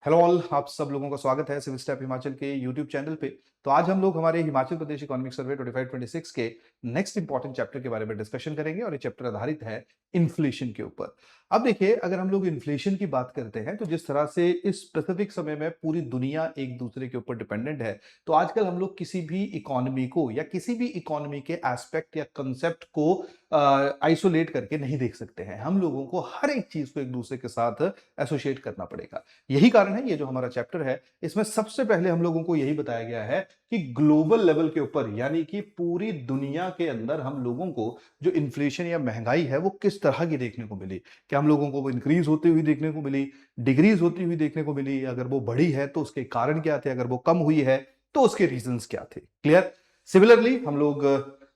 Hello all, आप सब लोगों का स्वागत है सिविल स्टेप हिमाचल के यूट्यूब चैनल पे। तो आज हम लोग हमारे हिमाचल प्रदेश इकोनॉमिक सर्वे 25-26 के नेक्स्ट इंपॉर्टेंट चैप्टर के बारे में डिस्कशन करेंगे और ये चैप्टर आधारित है इन्फ्लेशन के ऊपर। अब देखिए, अगर हम लोग इन्फ्लेशन की बात करते हैं तो जिस तरह से इस स्पेसिफिक समय में पूरी दुनिया एक दूसरे के ऊपर डिपेंडेंट है, तो आजकल हम लोग किसी भी इकोनॉमी को या किसी भी इकोनॉमी के एस्पेक्ट या कंसेप्ट को आइसोलेट करके नहीं देख सकते हैं। हम लोगों को हर एक चीज को एक दूसरे के साथ एसोसिएट करना पड़ेगा। यही कारण है, ये जो हमारा चैप्टर है इसमें सबसे पहले हम लोगों को यही बताया गया है कि ग्लोबल लेवल के ऊपर यानी कि पूरी दुनिया के अंदर हम लोगों को जो इन्फ्लेशन या महंगाई है वो किस तरह की देखने को मिली। क्या हम लोगों को वो इंक्रीज होती हुई देखने को मिली, डिक्रीज होती हुई देखने को मिली, अगर वो बढ़ी है तो उसके कारण क्या थे, अगर वो कम हुई है तो उसके रीजंस क्या थे। क्लियर। सिमिलरली हम लोग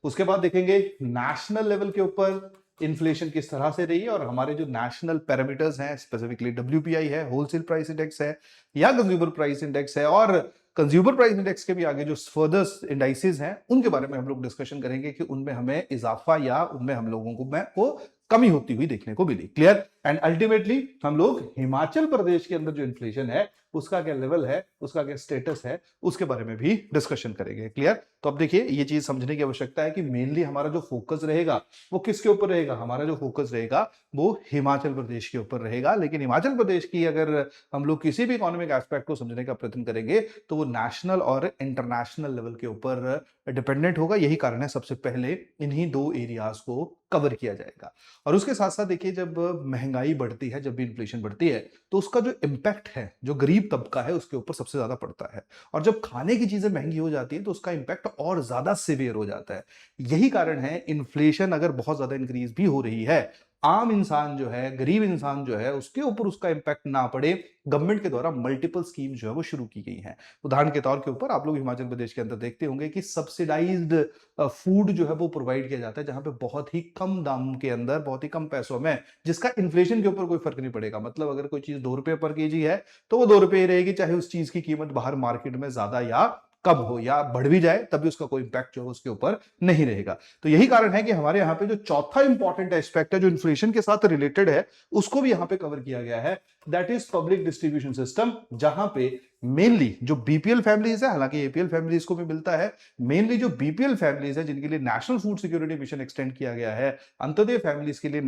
उसके बाद देखेंगे नेशनल लेवल के ऊपर इन्फ्लेशन किस तरह से रही है और हमारे जो नेशनल पैरामीटर्स हैं, स्पेसिफिकली डब्ल्यूपीआई है, होलसेल प्राइस इंडेक्स है या कंज्यूमर प्राइस इंडेक्स है, और कंज्यूमर प्राइस इंडेक्स के भी आगे जो फर्दर इंडाइसेस हैं उनके बारे में हम लोग डिस्कशन करेंगे कि उनमें हमें इजाफा या उनमें हम लोगों को कमी होती हुई देखने को मिली। क्लियर। एंड अल्टीमेटली हम लोग हिमाचल प्रदेश के अंदर जो इन्फ्लेशन है उसका क्या लेवल है, उसका क्या स्टेटस है, उसके बारे में भी डिस्कशन करेंगे। क्लियर। तो अब देखिए, ये चीज समझने की आवश्यकता है कि मेनली हमारा जो फोकस रहेगा वो किसके ऊपर रहेगा। हमारा जो फोकस रहेगा वो हिमाचल प्रदेश के ऊपर रहेगा। लेकिन हिमाचल प्रदेश की अगर हम लोग किसी भी इकोनॉमिक एस्पेक्ट को समझने का प्रयत्न करेंगे तो वो नेशनल और इंटरनेशनल लेवल के ऊपर डिपेंडेंट होगा। यही कारण है सबसे पहले इन्हीं दो एरियाज को कवर किया जाएगा। और उसके साथ साथ देखिए, जब महंगाई बढ़ती है, जब भी इन्फ्लेशन बढ़ती है, तो उसका जो इंपैक्ट है जो गरीब तबका है उसके ऊपर सबसे ज्यादा पड़ता है। और जब खाने की चीजें महंगी हो जाती है तो उसका इंपैक्ट और ज्यादा सिवियर हो जाता है। यही कारण है, इन्फ्लेशन अगर बहुत ज्यादा इंक्रीज भी हो रही है, आम इंसान जो है, गरीब इंसान जो है, उसके ऊपर उसका इंपैक्ट ना पड़े, गवर्नमेंट के द्वारा मल्टीपल स्कीम जो है वो शुरू की गई हैं। उदाहरण के तौर के ऊपर आप लोग हिमाचल प्रदेश के अंदर देखते होंगे कि सब्सिडाइज्ड फूड जो है वो प्रोवाइड किया जाता है, जहां पे बहुत ही कम दाम के अंदर, बहुत ही कम पैसों में, जिसका इन्फ्लेशन के ऊपर कोई फर्क नहीं पड़ेगा। मतलब अगर कोई चीज 2 रुपए पर केजी है तो वो 2 रुपए ही रहेगी, चाहे उस चीज की कीमत बाहर मार्केट में ज्यादा या कम हो या बढ़ भी जाए, तभी उसका कोई इंपैक्ट जो है उसके ऊपर नहीं रहेगा। तो यही कारण है कि हमारे यहाँ पे जो चौथा इंपॉर्टेंट एस्पेक्ट है जो इन्फ्लेशन के साथ रिलेटेड है, उसको भी यहाँ पे कवर किया गया है। That is public distribution system, जहां पे मेनली जो बीपीएल फैमिलीज है, हालांकि एपीएल फैमिलीज को भी मिलता है, मेनली जो बीपीएल फैमिलीज है जिनके लिए national food security mission extend किया गया है, अंत्योदय फैमिलीज के लिए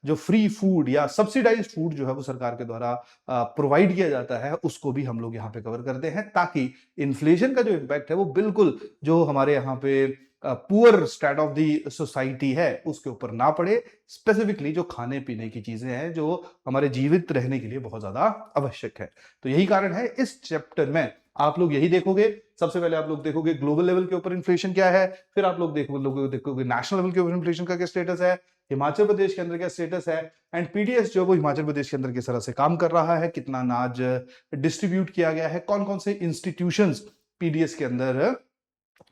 जो फ्री फूड या सब्सिडाइज्ड फूड जो है वो सरकार के द्वारा प्रोवाइड किया जाता है, उसको भी हम लोग यहाँ पे कवर करते हैं, ताकि इन्फ्लेशन का जो इंपैक्ट है वो बिल्कुल जो हमारे यहाँ पे poor state of the society है उसके ऊपर ना पड़े। स्पेसिफिकली जो खाने पीने की चीजें हैं जो हमारे जीवित रहने के लिए बहुत ज्यादा आवश्यक है। तो यही कारण है, इस चैप्टर में आप लोग यही देखोगे। सबसे पहले आप लोग देखोगे ग्लोबल लेवल के ऊपर इन्फ्लेशन क्या है, फिर आप लोग देखोगे नेशनल लेवल के ऊपर इन्फ्लेशन का क्या स्टेटस है, हिमाचल प्रदेश के अंदर क्या स्टेटस है, एंड पीडीएस जो वो हिमाचल प्रदेश के अंदर किस तरह से काम कर रहा है, कितना अनाज डिस्ट्रीब्यूट किया गया है, कौन कौन से इंस्टीट्यूशंस पीडीएस के अंदर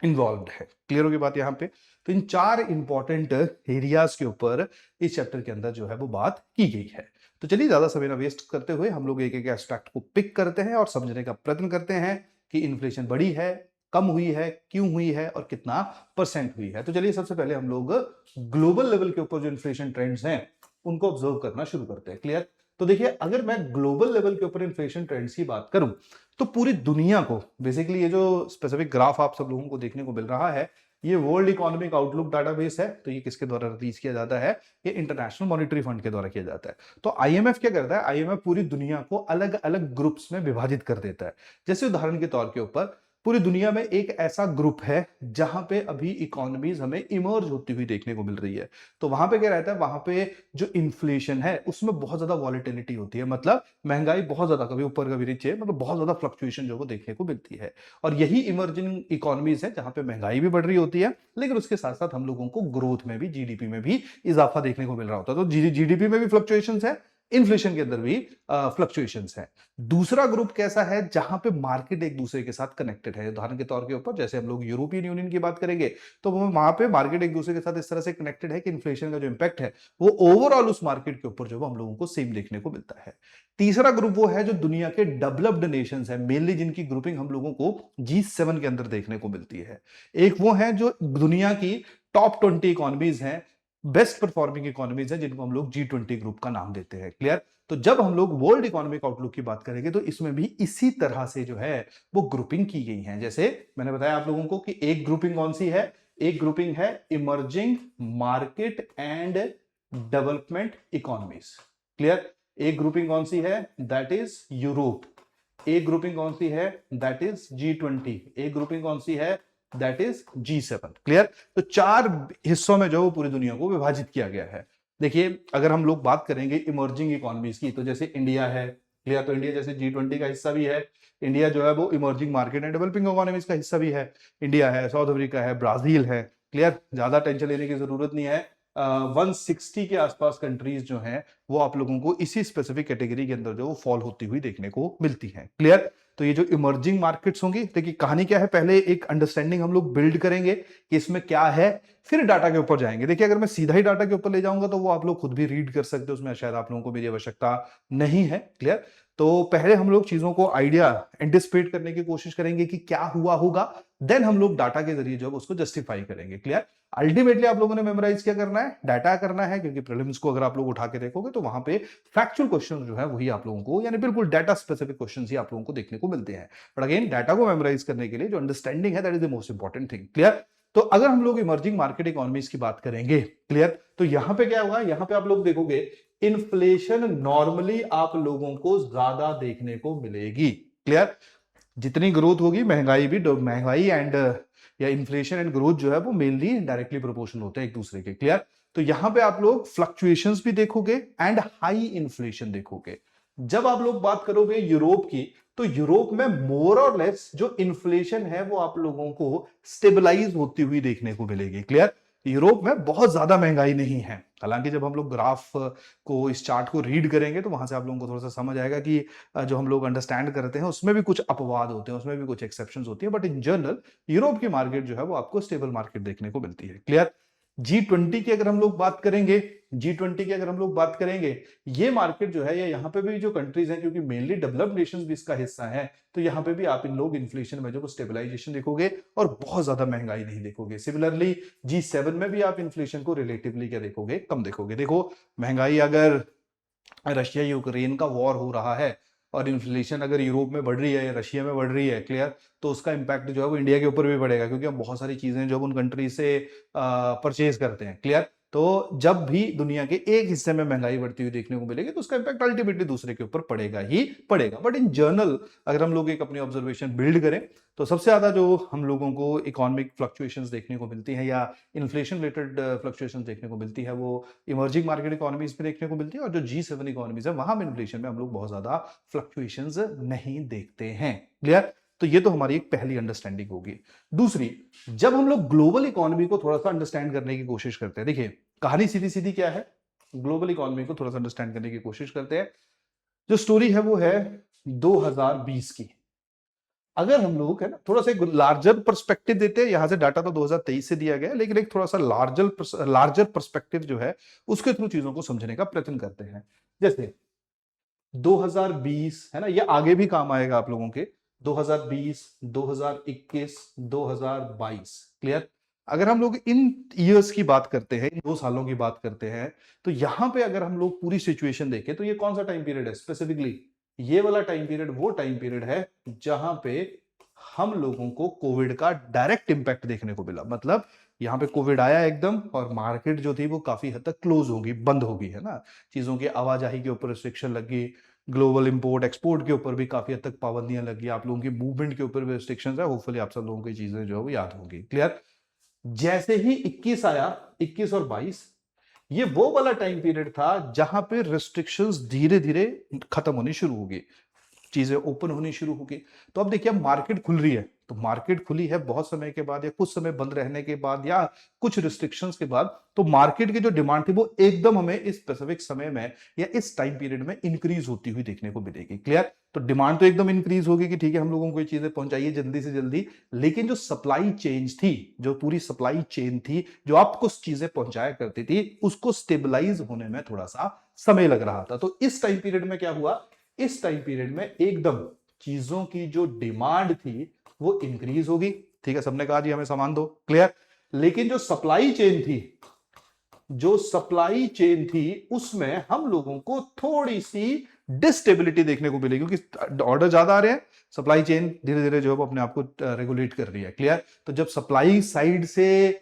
इन्वॉल्व है। क्लियर होगी बात यहां पे। तो इन चार इंपॉर्टेंट एरियाज के ऊपर इस चैप्टर के अंदर जो है वो बात की गई है। तो चलिए, ज्यादा समय ना वेस्ट करते हुए हम लोग एक एक एस्पेक्ट को पिक करते हैं और समझने का प्रयत्न करते हैं कि इन्फ्लेशन बढ़ी है, कम हुई है, क्यों हुई है और कितना परसेंट हुई है। तो चलिए, सबसे पहले हम लोग ग्लोबल लेवल के ऊपर जो इन्फ्लेशन ट्रेंड्स हैं उनको ऑब्जर्व करना शुरू करते हैं। क्लियर। तो देखिए, अगर मैं ग्लोबल लेवल के ऊपर इन्फ्लेशन ट्रेंड्स की बात करूं तो पूरी दुनिया को बेसिकली ये जो स्पेसिफिक ग्राफ आप सब लोगों को देखने को मिल रहा है, ये वर्ल्ड इकोनॉमिक आउटलुक डाटाबेस है। तो ये किसके द्वारा रिलीज किया जाता है? ये इंटरनेशनल मॉनेटरी फंड के द्वारा किया जाता है। तो आईएमएफ क्या करता है? आईएमएफ पूरी दुनिया को अलग अलग ग्रुप्स में विभाजित कर देता है। जैसे उदाहरण के तौर के ऊपर पूरी दुनिया में एक ऐसा ग्रुप है जहां पे अभी इकोनॉमीज हमें इमर्ज होती हुई देखने को मिल रही है। तो वहां पे क्या रहता है? वहां पे जो इन्फ्लेशन है उसमें बहुत ज्यादा वॉलेटिलिटी होती है, मतलब महंगाई बहुत ज्यादा कभी ऊपर कभी नीचे, मतलब बहुत ज्यादा फ्लक्चुएशन जो वो देखने को मिलती है। और यही इमर्जिंग इकोनॉमीज है जहां पे महंगाई भी बढ़ रही होती है, लेकिन उसके साथ साथ हम लोगों को ग्रोथ में भी, जीडीपी में भी इजाफा देखने को मिल रहा होता है। तो जीडीपी में भी फ्लक्चुएशंस है, इन्फ्लेशन के अंदर भी फ्लक्चुएशंस है। दूसरा ग्रुप कैसा है? जहां पे मार्केट एक दूसरे के साथ कनेक्टेड है। उदाहरण के तौर के ऊपर जैसे हम लोग यूरोपियन यूनियन की बात करेंगे तो वहां पे मार्केट एक दूसरे के साथ इस तरह से कनेक्टेड है कि इन्फ्लेशन का जो इंपैक्ट है वो ओवरऑल उस मार्केट के ऊपर जो हम लोगों को सेम देखने को मिलता है। तीसरा ग्रुप वो है जो दुनिया के डेवलप्ड नेशंस है, मेनली जिनकी ग्रुपिंग हम लोगों को G7 के अंदर देखने को मिलती है। एक वो है जो दुनिया की टॉप 20 इकोनॉमीज हैं, बेस्ट परफॉर्मिंग इकोनॉमीज हैं जिनको हम लोग G20 ग्रुप का नाम देते हैं। क्लियर? तो जब हम लोग वर्ल्ड इकोनॉमिक आउटलुक की बात करेंगे तो इसमें भी इसी तरह से जो है वो ग्रुपिंग की गई है। जैसे मैंने बताया आप लोगों को कि एक ग्रुपिंग कौन सी है, एक ग्रुपिंग है emerging market and development economies. Clear? एक ग्रुपिंग कौन सी है, दैट इज यूरोप। एक ग्रुपिंग कौन सी है, दैट इज G20। एक ग्रुपिंग कौन सी है, दैट इज G7। क्लियर? तो चार हिस्सों में जो वो पूरी दुनिया को विभाजित किया गया है। देखिए अगर हम लोग बात करेंगे इमर्जिंग इकोनॉमीज की, तो जैसे इंडिया है। क्लियर? तो इंडिया जैसे G20 का हिस्सा भी है। इंडिया जो है वो emerging market and developing economies का हिस्सा भी है। इंडिया है, साउथ अफ्रीका है, ब्राजील है। क्लियर? ज्यादा टेंशन लेने की जरूरत नहीं है। 160 के आसपास कंट्रीज जो हैं वो आप लोगों को इसी स्पेसिफिक कैटेगरी के अंदर जो फॉल होती हुई देखने को मिलती है। क्लियर? तो ये जो इमर्जिंग मार्केट्स होंगी, देखिए कहानी क्या है, पहले एक अंडरस्टैंडिंग हम लोग बिल्ड करेंगे कि इसमें क्या है, फिर डाटा के ऊपर जाएंगे। देखिए अगर मैं सीधा ही डाटा के ऊपर ले जाऊंगा तो वो आप लोग खुद भी रीड कर सकते हो, उसमें शायद आप लोगों को मेरी आवश्यकता नहीं है। क्लियर? तो पहले हम लोग चीजों को आइडिया एंटिसिपेट करने की कोशिश करेंगे कि क्या हुआ होगा, देन हम लोग डाटा के जरिए जो उसको जस्टिफाई करेंगे। क्लियर? अल्टीमेटली आप लोगों ने मेमोराइज क्या करना है, डाटा करना है, क्योंकि प्रीलिम्स को अगर आप लोग उठा के देखोगे तो वहां पे फैक्चुअल क्वेश्चन जो है वही आप लोगों को, यानी बिल्कुल डाटा स्पेसिफिक क्वेश्चन ही आप लोगों को देखने को मिलते हैं। बट अगेन डाटा को मेमोराइज करने के लिए जो अंडरस्टैंडिंग है that is the most important thing. Clear? तो अगर हम लोग इमर्जिंग मार्केट इकोनॉमीज की बात करेंगे, क्लियर, तो यहां पे क्या होगा, यहां पे आप लोग देखोगे इन्फ्लेशन नॉर्मली आप लोगों को ज्यादा देखने को मिलेगी। क्लियर? जितनी ग्रोथ होगी महंगाई भी, महंगाई एंड या इन्फ्लेशन एंड ग्रोथ जो है वो मेनली डायरेक्टली प्रोपोर्शनल होते हैं एक दूसरे के। क्लियर? तो यहां पे आप लोग फ्लक्चुएशंस भी देखोगे एंड हाई इन्फ्लेशन देखोगे। जब आप लोग बात करोगे यूरोप की, तो यूरोप में मोर और लेस जो इन्फ्लेशन है वो आप लोगों को स्टेबलाइज होती हुई देखने को मिलेगी। क्लियर? यूरोप में बहुत ज्यादा महंगाई नहीं है। हालांकि जब हम लोग ग्राफ को, इस चार्ट को रीड करेंगे तो वहां से आप लोगों को थोड़ा सा समझ आएगा कि जो हम लोग अंडरस्टैंड करते हैं उसमें भी कुछ अपवाद होते हैं, उसमें भी कुछ एक्सेप्शंस होती है, बट इन जनरल यूरोप की मार्केट जो है वो आपको स्टेबल मार्केट देखने को मिलती है। क्लियर? G20 की अगर हम लोग बात करेंगे, G20 की अगर हम लोग बात करेंगे, ये मार्केट जो है, ये यहाँ पे भी जो कंट्रीज हैं, क्योंकि मेनली डेवलप्ड नेशंस भी इसका हिस्सा है, तो यहाँ पे भी आप इन लोग इन्फ्लेशन में जो स्टेबलाइजेशन देखोगे और बहुत ज्यादा महंगाई नहीं देखोगे। सिमिलरली G7 में भी आप इन्फ्लेशन को रिलेटिवली क्या देखोगे, कम देखोगे। देखो महंगाई अगर रशिया यूक्रेन का वॉर हो रहा है और इन्फ्लेशन अगर यूरोप में बढ़ रही है या रशिया में बढ़ रही है, क्लियर, तो उसका इंपैक्ट जो है वो इंडिया के ऊपर भी पड़ेगा, क्योंकि हम बहुत सारी चीजें जो उन कंट्री से परचेज करते हैं। क्लियर? तो जब भी दुनिया के एक हिस्से में महंगाई बढ़ती हुई देखने को मिलेगी तो उसका इंपैक्ट अल्टीमेटली दूसरे के ऊपर पड़ेगा ही पड़ेगा। बट इन जनरल अगर हम लोग एक अपनी ऑब्जर्वेशन बिल्ड करें तो सबसे ज्यादा जो हम लोगों को इकोनॉमिक फ्लक्चुएशंस देखने को मिलती है या इन्फ्लेशन रिलेटेड फ्लक्चुएशंस देखने को मिलती है वो इमर्जिंग मार्केट इकोनॉमीज में देखने को मिलती है, और जो G7 इकोनॉमीज है वहां में इन्फ्लेशन में हम लोग बहुत ज्यादा फ्लक्चुएशंस नहीं देखते हैं। क्लियर? तो ये तो हमारी एक पहली अंडरस्टैंडिंग होगी। दूसरी, जब हम लोग ग्लोबल इकोनॉमी को थोड़ा सा अंडरस्टैंड करने की कोशिश करते हैं, देखिए कहानी सीधी सीधी क्या है, ग्लोबल इकोनॉमी को थोड़ा सा अंडरस्टैंड करने की कोशिश करते हैं। जो स्टोरी है वो है 2020 की। अगर हम लोग है ना थोड़ा सा एक लार्जर पर्सपेक्टिव देते हैं, यहां से डाटा तो 2023 से दिया गया है, लेकिन एक थोड़ा सा लार्जर पर्सपेक्टिव जो है उसके थ्रू चीजों को समझने का प्रयत्न करते हैं। जैसे 2020 है ना, ये आगे भी काम आएगा आप लोगों के, 2020, 2021, 2022। क्लियर? अगर हम लोग इन ईयर्स की बात करते हैं, इन 2 सालों की बात करते हैं, तो यहां पे अगर हम लोग पूरी सिचुएशन देखें तो ये कौन सा टाइम पीरियड है स्पेसिफिकली, ये वाला टाइम पीरियड वो टाइम पीरियड है जहां पे हम लोगों को कोविड का डायरेक्ट इंपैक्ट देखने को मिला। मतलब यहाँ पे कोविड आया एकदम और मार्केट जो थी वो काफी हद तक क्लोज होगी, बंद होगी, है ना, चीजों की आवाजाही के ऊपर रिस्ट्रिक्शन लगी, ग्लोबल इंपोर्ट एक्सपोर्ट के ऊपर भी काफी हद तक पाबंदियां लगी, आप लोगों की मूवमेंट के ऊपर भी रिस्ट्रिक्शंस है। होपफुली आप सब लोगों की चीजें जो है वो याद होंगी। क्लियर? जैसे ही 21 आया, 21 और 22, ये वो वाला टाइम पीरियड था जहां पे रिस्ट्रिक्शंस धीरे धीरे खत्म होनी शुरू होगी, चीजें ओपन होनी शुरू होगी। तो अब देखिए अब मार्केट खुल रही है, तो मार्केट खुली है बहुत समय के बाद या कुछ समय बंद रहने के बाद या कुछ रिस्ट्रिक्शंस के बाद, तो मार्केट की जो डिमांड थी वो एकदम हमें इस स्पेसिफिक समय में या इस टाइम पीरियड में इंक्रीज होती हुई देखने को मिलेगी। क्लियर? तो डिमांड तो एकदम इंक्रीज होगी कि ठीक है हम लोगों को ये चीजें पहुंचाइए जल्दी से जल्दी, लेकिन जो सप्लाई चेन थी, जो पूरी सप्लाई चेन थी जो आपको चीजें पहुंचाया करती थी, उसको स्टेबलाइज होने में थोड़ा सा समय लग रहा था। तो इस टाइम पीरियड में क्या हुआ, इस टाइम पीरियड में एकदम चीजों की जो डिमांड थी वो इंक्रीज होगी। ठीक है, सबने कहा जी हमें सामान दो। क्लियर? लेकिन जो सप्लाई चेन थी जो सप्लाई चेन थी उसमें हम लोगों को थोड़ी सी डिस्टेबिलिटी देखने को मिलेगी, क्योंकि ऑर्डर ज्यादा आ रहे हैं, सप्लाई चेन धीरे धीरे जो है वो अपने आप को रेगुलेट कर रही है। क्लियर? तो जब सप्लाई साइड से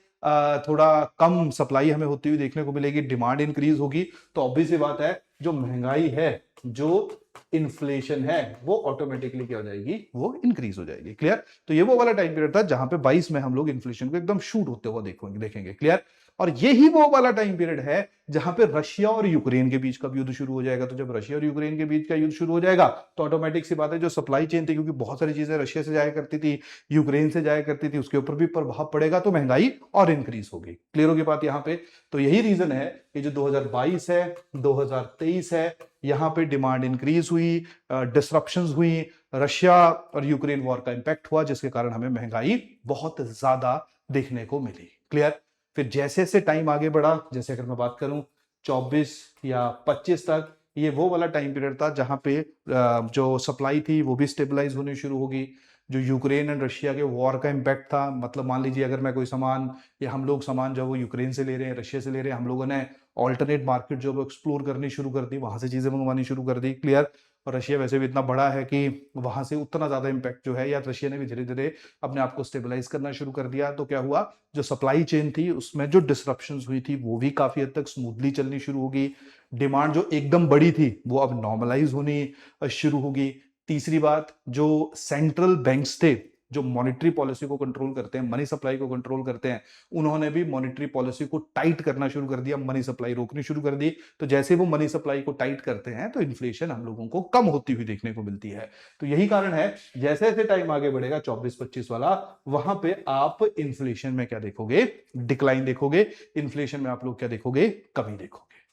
थोड़ा कम सप्लाई हमें होती हुई देखने को मिलेगी, डिमांड इंक्रीज होगी, तो ऑब्वियस सी बात है जो महंगाई है, जो इन्फ्लेशन है, वो ऑटोमेटिकली क्या हो जाएगी, वो इंक्रीज हो जाएगी। क्लियर? तो ये वो वाला टाइम पीरियड था जहां पे 22 में हम लोग इन्फ्लेशन को एकदम शूट होते हुए देखेंगे। क्लियर? और यही वो वाला टाइम पीरियड है जहां पे रशिया और यूक्रेन के बीच का युद्ध शुरू हो जाएगा। तो जब रशिया और यूक्रेन के बीच का युद्ध शुरू हो जाएगा तो ऑटोमेटिक सी बात है जो सप्लाई चेन थी, क्योंकि बहुत सारी चीजें रशिया से जाया करती थी, यूक्रेन से जाया करती थी, उसके ऊपर भी प्रभाव पड़ेगा, तो महंगाई और इंक्रीज होगी। क्लियर होगी बात यहां पे? तो यही रीजन है कि जो 2022 है, 2023 है, यहां पे डिमांड इंक्रीज हुई, डिसरप्शंस हुई, रशिया और यूक्रेन वॉर का इंपैक्ट हुआ, जिसके कारण हमें महंगाई बहुत ज्यादा देखने को मिली। क्लियर? फिर जैसे जैसे टाइम आगे बढ़ा, जैसे अगर मैं बात करूं 24 या 25 तक, ये वो वाला टाइम पीरियड था जहां पे जो सप्लाई थी वो भी स्टेबलाइज होनी शुरू होगी। जो यूक्रेन एंड रशिया के वॉर का इंपैक्ट था, मतलब मान लीजिए अगर मैं कोई सामान या हम लोग सामान जो वो यूक्रेन से ले रहे हैं, रशिया से ले रहे हैं, हम लोगों ने ऑल्टरनेट मार्केट जो वो एक्सप्लोर करनी शुरू कर दी, वहां से चीजें मंगवानी शुरू कर दी। क्लियर? और रशिया वैसे भी इतना बड़ा है कि वहां से उतना ज्यादा इंपैक्ट जो है, या रशिया ने भी धीरे धीरे अपने आप को स्टेबलाइज करना शुरू कर दिया। तो क्या हुआ, जो सप्लाई चेन थी उसमें जो डिसरप्शंस हुई थी वो भी काफी हद तक स्मूथली चलनी शुरू होगी। डिमांड जो एकदम बड़ी थी वो अब नॉर्मलाइज होनी शुरू होगी। तीसरी बात, जो सेंट्रल बैंक्स थे जो मॉनेटरी पॉलिसी को कंट्रोल करते हैं, मनी सप्लाई को कंट्रोल करते हैं, उन्होंने भी मॉनेटरी पॉलिसी को टाइट करना शुरू कर दिया, मनी सप्लाई रोकनी शुरू कर दी। तो जैसे वो मनी सप्लाई को टाइट करते हैं तो इन्फ्लेशन हम लोगों को कम होती हुई देखने को मिलती है। तो यही कारण है जैसे जैसे टाइम आगे बढ़ेगा 24-25 वाला, वहां पे आप इन्फ्लेशन में क्या देखोगे, डिक्लाइन देखोगे, इन्फ्लेशन में आप लोग क्या देखोगे, कमी देखोगे।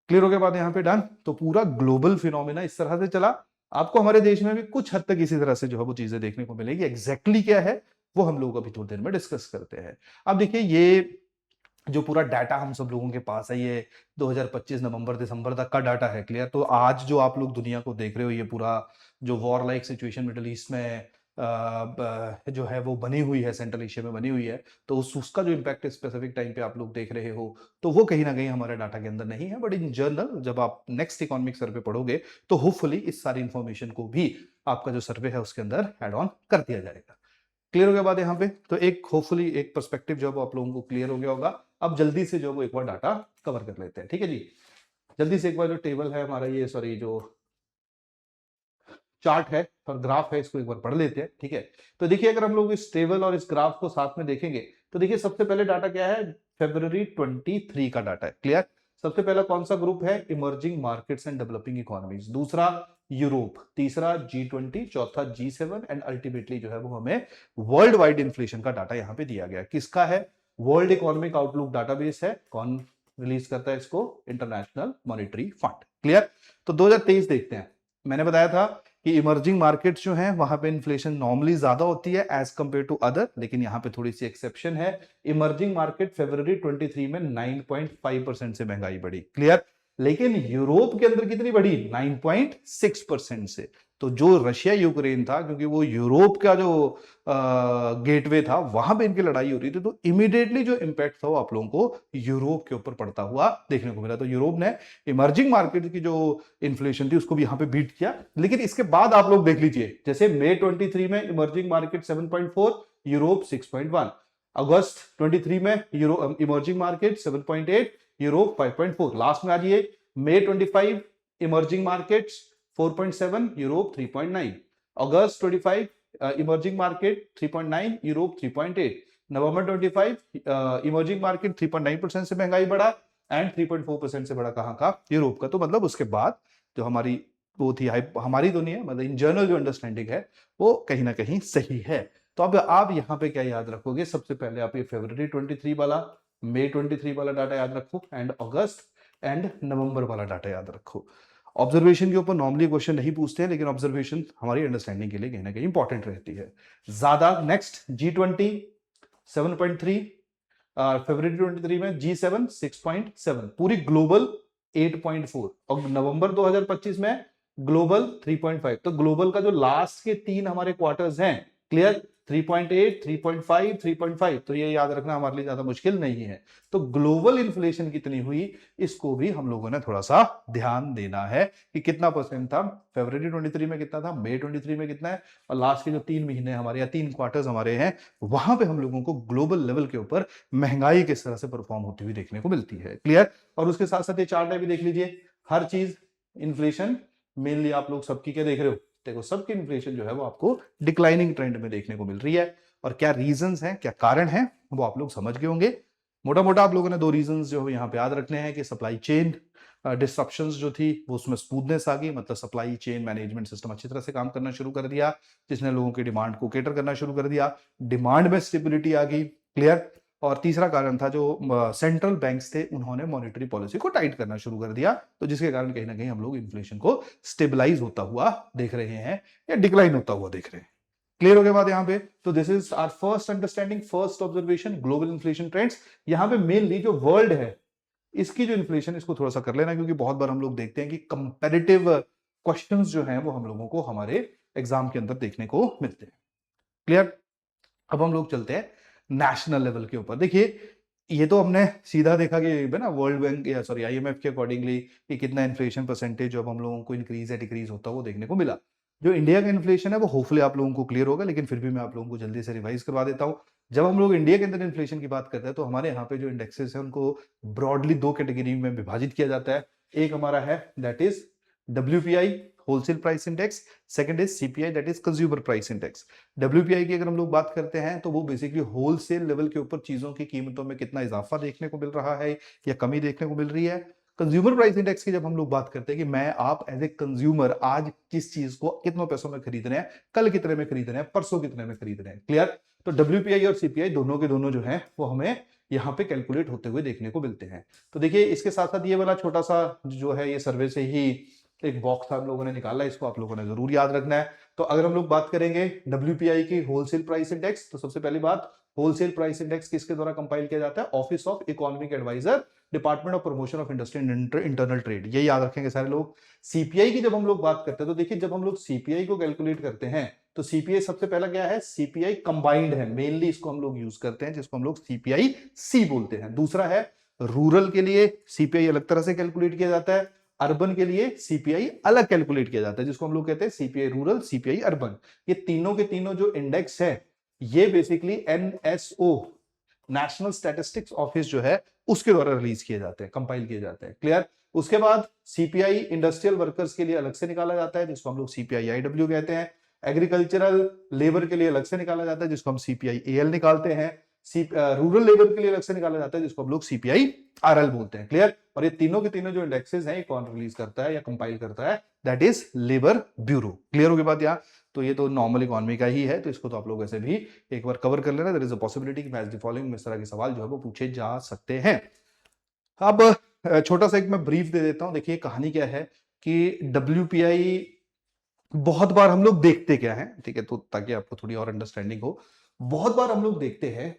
क्लियर हो गया बात यहां पे? डन। तो पूरा ग्लोबल फिनोमिना इस तरह से चला। आपको हमारे देश में भी कुछ हद तक इसी तरह से जो है वो चीजें देखने को मिलेगी। एग्जैक्टली क्या है वो हम लोग अभी थोड़ी देर में डिस्कस करते हैं। अब देखिए, ये जो पूरा डाटा हम सब लोगों के पास है, ये 2025 नवंबर दिसंबर तक का डाटा है। क्लियर? तो आज जो आप लोग दुनिया को देख रहे हो, ये पूरा जो war like situation middle east में जो है वो बनी हुई है, सेंट्रल एशिया में बनी हुई है, तो उसका जो इम्पैक्ट स्पेसिफिक टाइम पे आप लोग देख रहे हो, तो वो कहीं ना कहीं हमारे डाटा के अंदर नहीं है। बट इन जनरल जब आप नेक्स्ट इकोनॉमिक सर्वे पढ़ोगे तो होपफुली इस सारी इंफॉर्मेशन को भी आपका जो सर्वे है उसके अंदर एड ऑन कर दिया जाएगा। क्लियर हो गया बात यहाँ पे? तो एक होपफुली एक पर्सपेक्टिव जो आप लोगों को क्लियर हो गया होगा। अब जल्दी से जो वो एक बार डाटा कवर कर लेते हैं। ठीक है जी? जल्दी से एक बार जो टेबल है हमारा, ये सॉरी जो चार्ट है और ग्राफ है, इसको एक बार पढ़ लेते हैं। ठीक है? तो देखिए, अगर हम लोग इस टेबल और इस ग्राफ को साथ में देखेंगे तो देखिए सबसे पहले डाटा क्या है, फरवरी 23 का डाटा है। क्लियर? सबसे पहला कौन सा ग्रुप है, emerging markets and developing economies, दूसरा यूरोप, तीसरा G20, चौथा G7 एंड अल्टीमेटली जो है वो हमें वर्ल्ड वाइड इन्फ्लेशन का डाटा यहां पे दिया गया। किसका है? वर्ल्ड इकोनॉमिक आउटलुक डाटाबेस है। कौन रिलीज करता है इसको? International monetary fund. क्लियर? तो 2023 देखते हैं। मैंने बताया था कि इमर्जिंग मार्केट्स जो हैं वहां पे इन्फ्लेशन नॉर्मली ज्यादा होती है एज कंपेयर टू अदर, लेकिन यहां पे थोड़ी सी एक्सेप्शन है। इमर्जिंग मार्केट फरवरी 23 में 9.5% से महंगाई बढ़ी। क्लियर? लेकिन यूरोप के अंदर कितनी बढ़ी? 9.6% से। तो जो रशिया यूक्रेन था, क्योंकि वो यूरोप का जो गेटवे था, वहां पे इनकी लड़ाई हो रही थी, तो इमीडिएटली जो इंपैक्ट था वो आप लोगों को यूरोप के ऊपर पड़ता हुआ देखने को मिला। तो यूरोप ने इमर्जिंग मार्केट की जो इन्फ्लेशन थी उसको भी यहां पे बीट किया। लेकिन इसके बाद आप लोग देख लीजिए, जैसे मई 23 में इमर्जिंग मार्केट 7.4, यूरोप 6.1, अगस्त 23 में इमर्जिंग मार्केट 7.8, यूरोप 5.4, लास्ट में आ जाइए मई 25 इमर्जिंग मार्केट्स 4.7, यूरोप 3.9, अगस्त 25 इमर्जिंग मार्केट 3.9, यूरोप 3.8, नवंबर 25 इमर्जिंग मार्केट 3.9% से महंगाई बढ़ा एंड 3.4% से बढ़ा कहां का? यूरोप का। तो मतलब उसके बाद जो हमारी वो थी, हमारी तो नहीं है, मतलब इन जनरल जो अंडरस्टैंडिंग है वो कहीं ना कहीं सही है। तो अब आप यहां पे क्या याद रखोगे? सबसे पहले आप ये फरवरी 23 वाला, मई 23 वाला डाटा याद रखो, एंड अगस्त एंड नवंबर वाला डाटा याद रखो। ऑब्जर्वेशन के ऊपर नॉर्मली क्वेश्चन नहीं पूछते हैं, लेकिन ऑब्जर्वेशन हमारी अंडरस्टैंडिंग के लिए कहीं ना कहीं इंपॉर्टेंट रहती है ज्यादा। नेक्स्ट G20 7.3, फरवरी 23 में G7 6.7, पूरी ग्लोबल 8.4, और नवंबर 2025 में ग्लोबल 3.5। तो ग्लोबल का जो लास्ट के 3 हमारे क्वार्टर्स हैं क्लियर। 3.8, 3.5, 3.5, तो ये याद रखना हमारे लिए ज्यादा मुश्किल नहीं है। तो ग्लोबल इन्फ्लेशन कितनी हुई, इसको भी हम लोगों ने थोड़ा सा ध्यान देना है कि कितना परसेंट था, फरवरी 23 में कितना था, मई 23 में कितना है, और लास्ट के जो 3 महीने हमारे या 3 क्वार्टर्स हमारे हैं, वहां पे हम लोगों को ग्लोबल लेवल के ऊपर महंगाई किस तरह से परफॉर्म होती हुई देखने को मिलती है। क्लियर। और उसके साथ साथ ये चार्ट भी देख लीजिए, हर चीज इन्फ्लेशन मेनली आप लोग सबकी क्या देख रहे हो, देखो सबकी इन्फ्लेशन जो है वो आपको डिक्लाइनिंग ट्रेंड में देखने को मिल रही है। और क्या रीजंस हैं, क्या कारण हैं, वो आप लोग समझ गए होंगे। मोटा मोटा आप लोगों ने 2 रीजंस जो यहाँ पे याद रखने हैं कि सप्लाई चेन डिस्ट्रप्शंस जो थी वो उसमें स्मूथनेस आ गई, मतलब सप्लाई चेन मैनेजमेंट सिस्टम अच्छी तरह से काम करना शुरू कर दिया, जिसने लोगों की डिमांड को केटर करना शुरू कर दिया, डिमांड में स्टेबिलिटी आ गई। क्लियर। और तीसरा कारण था जो सेंट्रल बैंक्स थे, उन्होंने मॉनेटरी पॉलिसी को टाइट करना शुरू कर दिया, तो जिसके कारण कहीं ना कहीं हम लोग इन्फ्लेशन को स्टेबलाइज होता हुआ देख रहे हैं या डिक्लाइन होता हुआ देख रहे हैं। क्लियर हो गया बात यहाँ पे। तो this is our first understanding, first observation, global inflation trends. यहाँ पे मेनली जो वर्ल्ड है इसकी जो इन्फ्लेशन, इसको थोड़ा सा कर लेना, क्योंकि बहुत बार हम लोग देखते हैं कि कंपेरेटिव क्वेश्चंस जो हैं वो हम लोगों को हमारे एग्जाम के अंदर देखने को मिलते हैं। क्लियर। अब हम लोग चलते हैं नेशनल लेवल के ऊपर। देखिए ये तो हमने सीधा देखा कि ना वर्ल्ड बैंक या सॉरी आईएमएफ के अकॉर्डिंगली कि कितना इन्फ्लेशन परसेंटेज अब हम लोगों को इंक्रीज या डिक्रीज होता वो देखने को मिला। जो इंडिया का इन्फ्लेशन है वो होपफुली आप लोगों को क्लियर होगा, लेकिन फिर भी मैं आप लोगों को जल्दी से रिवाइज करवा देता हूं। जब हम लोग इंडिया के अंदर इन्फ्लेशन की बात करते हैं तो हमारे यहाँ पे जो इंडेक्सेस है उनको ब्रॉडली 2 कैटेगरी में विभाजित किया जाता है। एक हमारा है that is WPI, wholesale price index. Second is CPI, that is consumer price index. WPI की अगर हम लोग बात करते हैं तो वो बेसिकली होलसेल लेवल के ऊपर चीजों की कीमतों में कितना इजाफा देखने को मिल रहा है या कमी देखने को मिल रही है। कंज्यूमर प्राइस इंडेक्स की जब हम लोग बात करते हैं कि मैं आप एज ए कंज्यूमर आज किस चीज को कितनों पैसों में खरीद रहे हैं, कल कितने में खरीद रहे हैं, परसों कितने में खरीद रहे हैं। क्लियर। तो WPI और CPI दोनों के दोनों जो है वो हमें यहाँ पे कैलकुलेट होते हुए देखने को मिलते हैं। तो देखिए इसके साथ साथ ये वाला छोटा सा जो है ये सर्वे से ही एक बॉक्स हम लोगों ने निकाला, इसको आप लोगों ने जरूर याद रखना है। तो अगर हम लोग बात करेंगे WPI की होलसेल प्राइस इंडेक्स, तो सबसे पहली बात, होलसेल प्राइस इंडेक्स किसके द्वारा कंपाइल किया जाता है, office of economic adviser, department of promotion of industry and internal trade, ये याद रखेंगे सारे लोग। CPI की जब हम लोग बात करते हैं तो देखिए जब हम लोग CPI को कैलकुलेट करते हैं तो CPI सबसे पहला क्या है, CPI कंबाइंड है, मेनली इसको हम लोग यूज करते हैं, जिसको हम लोग CPI C बोलते हैं। दूसरा है रूरल के लिए CPI अलग तरह से कैलकुलेट किया जाता है, अर्बन के लिए CPI अलग कैलकुलेट किया जाता है, जिसको हम लोग कहते हैं CPI रूरल, CPI अर्बन। ये तीनों के तीनों जो इंडेक्स है ये basically NSO, national statistics office जो है उसके द्वारा रिलीज किए जाते हैं, कंपाइल किए जाते हैं। क्लियर। उसके बाद CPI इंडस्ट्रियल वर्कर्स के लिए अलग से निकाला जाता है, जिसको हम लोग CPI IW कहते हैं। एग्रीकल्चरल लेबर के लिए अलग से निकाला जाता है, जिसको हम CPI AL निकालते हैं। रूरल लेबर के लिए अलग से निकाला जाता है, जिसको हम लोग CPI RL बोलते हैं। क्लियर। और ये तीनों के तीनों जो इंडेक्सेस हैं कौन रिलीज करता है या कंपाइल करता है, that is labour bureau. Clear हो गई बात यहाँ। तो ये तो नॉर्मल इकोनॉमी का ही है, तो इसको तो आप लोग ऐसे भी एक बार कवर कर लेना। देयर इज अ पॉसिबिलिटी कि मैच द फॉलोइंग में इस तरह के सवाल जो है वो पूछे जा सकते हैं। अब छोटा सा एक मैं ब्रीफ दे देता हूं। देखिए कहानी क्या है कि WPI बहुत बार हम लोग देखते क्या है, ठीक है, तो ताकि आपको थोड़ी और अंडरस्टैंडिंग हो, बहुत बार हम लोग देखते हैं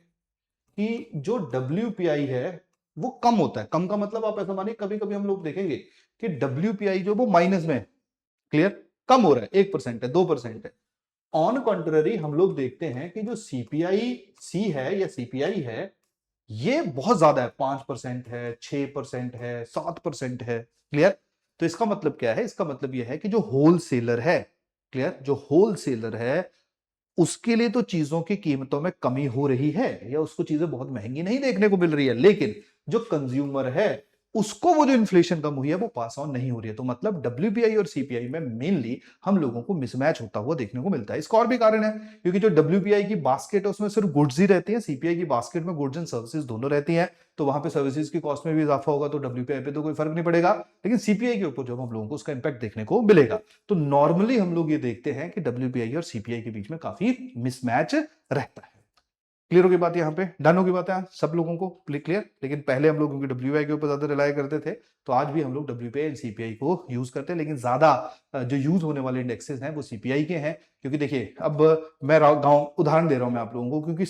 कि जो WPI है वो कम होता है। कम का मतलब आप ऐसा मानिए कभी कभी हम लोग देखेंगे कि WPI जो वो माइनस में है। क्लियर। कम हो रहा है, 1% है, 2% है। ऑन कॉन्ट्ररी हम लोग देखते हैं कि जो CPI C है या CPI है ये बहुत ज्यादा है, 5% है, 6% है, 7% है। क्लियर। तो इसका मतलब क्या है, इसका मतलब यह है कि जो होलसेलर है, क्लियर, जो होलसेलर है उसके लिए तो चीजों की कीमतों में कमी हो रही है या उसको चीजें बहुत महंगी नहीं देखने को मिल रही है, लेकिन जो कंज्यूमर है उसको वो जो इन्फ्लेशन कम हुई है वो पास ऑन नहीं हो रही है। तो मतलब WPI और CPI में मेनली हम लोगों को मिसमैच होता हुआ देखने को मिलता है। इसका और भी कारण है, क्योंकि जो WPI की बास्केट है उसमें सिर्फ गुड्स ही रहती है, CPI की बास्केट में गुड्स एंड सर्विसेज दोनों रहती हैं, तो वहां पे सर्विसेज की कॉस्ट में भी इजाफा होगा तो WPI पे तो कोई फर्क नहीं पड़ेगा, लेकिन CPI के ऊपर जो हम लोगों को उसका इंपैक्ट देखने को मिलेगा। तो नॉर्मली हम लोग ये देखते हैं कि WPI और CPI के बीच में काफी मिसमैच रहता है। क्लियर होगी बात, यहाँ पे डन होगी बात है सब लोगों को क्लियर। लेकिन पहले हम लोग क्योंकि WPI के ऊपर ज्यादा रिलाय करते थे, तो आज भी हम लोग WPI एंड CPI को यूज करते हैं, लेकिन ज्यादा जो यूज होने वाले इंडेक्सेस हैं वो CPI के हैं। क्योंकि देखिए अब मैं गांव उदाहरण दे रहा हूं मैं आप लोगों को, क्योंकि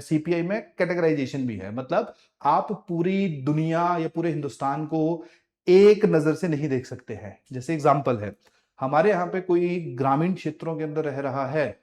CPI में कैटेगराइजेशन भी है, मतलब आप पूरी दुनिया या पूरे हिंदुस्तान को एक नजर से नहीं देख सकते हैं। जैसे एग्जाम्पल है, हमारे यहाँ पे कोई ग्रामीण क्षेत्रों के अंदर रह रहा है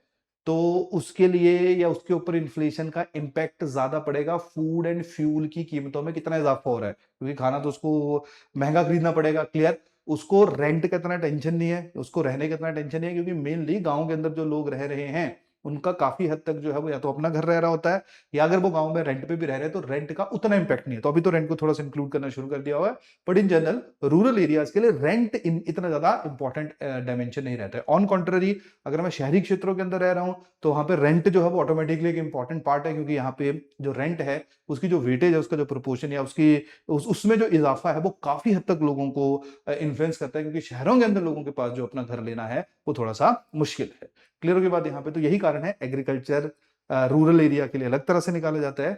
तो उसके लिए या उसके ऊपर इन्फ्लेशन का इम्पैक्ट ज्यादा पड़ेगा। फूड एंड फ्यूल की कीमतों में कितना इजाफा हो रहा है, क्योंकि खाना तो उसको महंगा खरीदना पड़ेगा, क्लियर। उसको रेंट का इतना टेंशन नहीं है, उसको रहने का इतना टेंशन नहीं है, क्योंकि मेनली गांव के अंदर जो लोग रह रहे हैं उनका काफी हद तक जो है वो या तो अपना घर रह रहा होता है, या अगर वो गांव में रेंट पे भी रह रहे हैं तो रेंट का उतना इंपैक्ट नहीं है। तो अभी तो रेंट को थोड़ा सा इंक्लूड करना शुरू कर दिया हुआ है, but in general rural areas के लिए रेंट इतना ज्यादा इंपॉर्टेंट डायमेंशन नहीं रहता है। ऑन कॉन्ट्ररी, अगर मैं शहरी क्षेत्रों के अंदर रह रहा हूं तो वहां पे रेंट जो है वो ऑटोमेटिकली एक इंपॉर्टेंट पार्ट है, क्योंकि यहाँ पे जो रेंट है उसकी जो वेटेज है, उसका जो प्रोपोर्शन या उसमें जो इजाफा है वो काफी हद तक लोगों को इन्फ्लुएंस करता है, क्योंकि शहरों के अंदर लोगों के पास जो अपना घर लेना है वो थोड़ा सा मुश्किल है। क्लियर होगी बात यहाँ पे? तो यही कारण है एग्रीकल्चर रूरल एरिया के लिए अलग तरह से निकाला जाता है,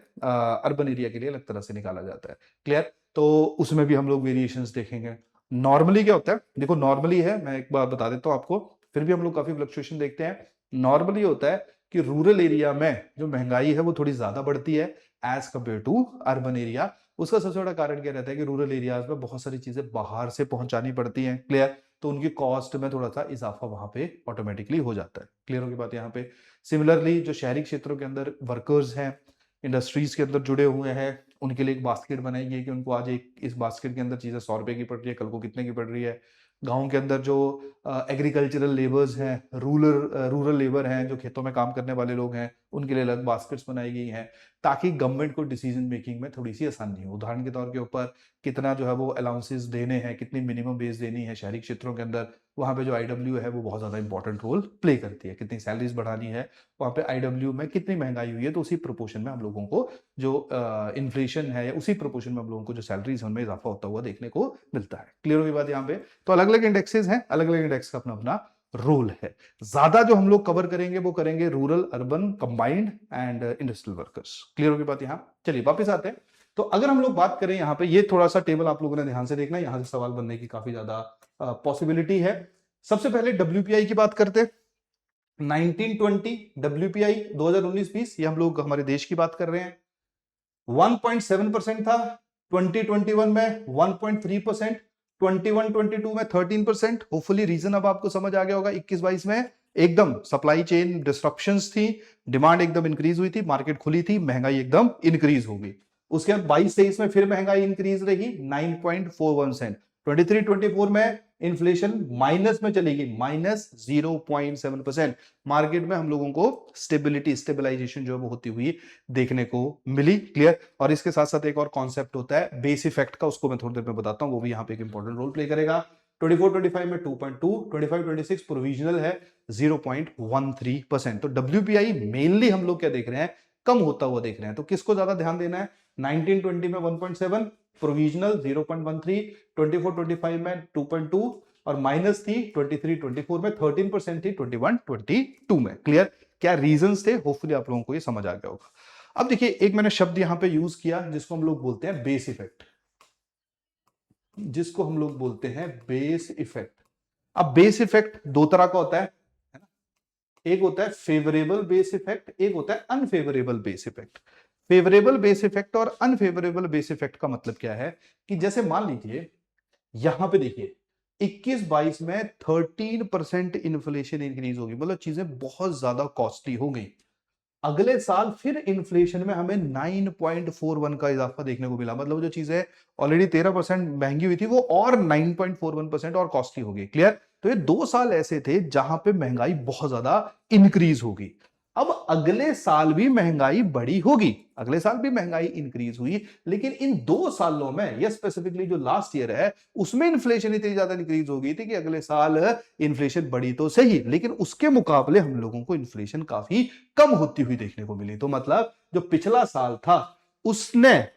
अर्बन एरिया के लिए अलग तरह से निकाला जाता है, क्लियर। तो उसमें भी हम लोग वेरिएशंस देखेंगे। नॉर्मली क्या होता है, देखो नॉर्मली है, मैं एक बार बता देता हूं आपको, फिर भी हम लोग काफी फ्लक्चुएशन देखते हैं। नॉर्मली होता है कि रूरल एरिया में जो महंगाई है वो थोड़ी ज्यादा बढ़ती है as compare to urban area. उसका सबसे बड़ा कारण क्या रहता है कि रूरल एरियाज में बहुत सारी चीजें बाहर से पहुंचानी पड़ती हैं, क्लियर। तो उनकी कॉस्ट में थोड़ा सा इजाफा वहां पे ऑटोमेटिकली हो जाता है, क्लियर होगी बात यहाँ पे? सिमिलरली जो शहरी क्षेत्रों के अंदर वर्कर्स हैं, इंडस्ट्रीज के अंदर जुड़े हुए हैं, उनके लिए एक बास्केट बनाई गई है कि उनको आज एक इस बास्केट के अंदर चीजें 100 रुपए की पड़ रही है, कल को कितने की पड़ रही है। गांव के अंदर जो एग्रीकल्चरल लेबर्स हैं, रूरल लेबर हैं, जो खेतों में काम करने वाले लोग हैं, उनके लिए अलग बास्केट्स बनाई गई हैं, ताकि गवर्नमेंट को डिसीजन मेकिंग में थोड़ी सी आसानी हो। उदाहरण के तौर के ऊपर कितना जो है वो अलाउंसेस देने हैं, कितनी मिनिमम वेज देनी है शहरी क्षेत्रों के अंदर, वहां पे जो आईडब्ल्यू है वो बहुत ज्यादा इंपॉर्टेंट रोल प्ले करती है। कितनी सैलरीज बढ़ानी है, वहां पे आईडब्ल्यू में कितनी महंगाई हुई है, तो उसी प्रोपोर्शन में हम लोगों को जो इन्फ्लेशन है, या उसी प्रोपोर्शन में हम लोगों को जो सैलरीज है उनमें इजाफा होता हुआ देखने को मिलता है। क्लियर होगी बात यहाँ पे? तो अलग अलग इंडेक्सेस हैं, अलग अलग इंडेक्स का अपना अपना रोल है। ज्यादा जो हम लोग कवर करेंगे वो करेंगे rural urban combined and industrial workers. Clear होगी बात यहाँ? चलिए वापस आते हैं। तो अगर हम लोग बात करें यहाँ पे, ये थोड़ा सा टेबल आप लोगों ने ध्यान से देखना है, यहां से सवाल बनने की काफी ज्यादा पॉसिबिलिटी है। सबसे पहले डब्ल्यूपीआई की बात करते हैं। 1920 डब्ल्यूपीआई 2019-20, ये हम लोग हमारे देश की बात कर रहे हैं, 1.7% था। 2021 में 1.3%, 21-22 में 13%। होपफुली रीजन अब आपको समझ आ गया होगा। 21-22 में एकदम सप्लाई चेन डिस्ट्रप्शंस थी, डिमांड एकदम इंक्रीज हुई थी, मार्केट खुली थी, महंगाई एकदम इंक्रीज हो गई। उसके बाद 22-23 में फिर महंगाई इंक्रीज रही 9.41%। 23-24 में इन्फ्लेशन माइनस में चली गई, -0.7%। मार्केट में हम लोगों को स्टेबलाइजेशन जो है वो होती हुई देखने को मिली, क्लियर। और इसके साथ साथ एक और कॉन्सेप्ट होता है बेस इफेक्ट का, उसको मैं थोड़ी देर में बताता हूं, वो भी यहां पे एक इंपॉर्टेंट रोल प्ले करेगा। 24-25 में 2.2, 25-26 प्रोविजनल है 0.13%। तो डब्ल्यूपीआई मेनली हम लोग क्या देख रहे हैं, कम होता हुआ देख रहे हैं। तो किसको ज्यादा ध्यान देना है? 1920 में 1.7, प्रोविजनल 0.13, 24-25 में 2.2, और माइनस थी 23-24 में, 13% थी 21-22 में, क्लियर। क्या रीजंस थे? होपफुली आप लोगों को ये समझ आ गया होगा। अब देखिए, एक मैंने शब्द यहां पे यूज किया जिसको हम लोग बोलते हैं बेस इफेक्ट, जिसको हम लोग बोलते हैं बेस इफेक्ट। अब बेस इफेक्ट दो तरह का होता है ना? एक होता है फेवरेबल बेस इफेक्ट, एक होता है unfavourable base effect. Favourable base effect और अनफेवरेबल बेस इफेक्ट का मतलब क्या है कि जैसे मान लीजिए यहां पे देखिए 21-22 में 13% इन्फ्लेशन इंक्रीज होगी, मतलब चीजें बहुत ज्यादा कॉस्टली हो गई। अगले साल फिर इन्फ्लेशन में हमें 9.41 का इजाफा देखने को मिला, मतलब जो चीजें ऑलरेडी 13% महंगी हुई थी वो और 9.41% और कॉस्टली हो गई, क्लियर। तो ये 2 साल ऐसे थे जहां पे महंगाई बहुत ज्यादा इंक्रीज होगी। अब अगले साल भी महंगाई बढ़ी होगी, अगले साल भी महंगाई इंक्रीज हुई, लेकिन इन 2 सालों में, या स्पेसिफिकली जो लास्ट ईयर है उसमें इन्फ्लेशन इतनी ज्यादा इंक्रीज हो गई थी कि अगले साल इन्फ्लेशन बढ़ी तो सही, लेकिन उसके मुकाबले हम लोगों को इन्फ्लेशन काफी कम होती हुई देखने को मिली। तो मतलब जो पिछला साल था उसने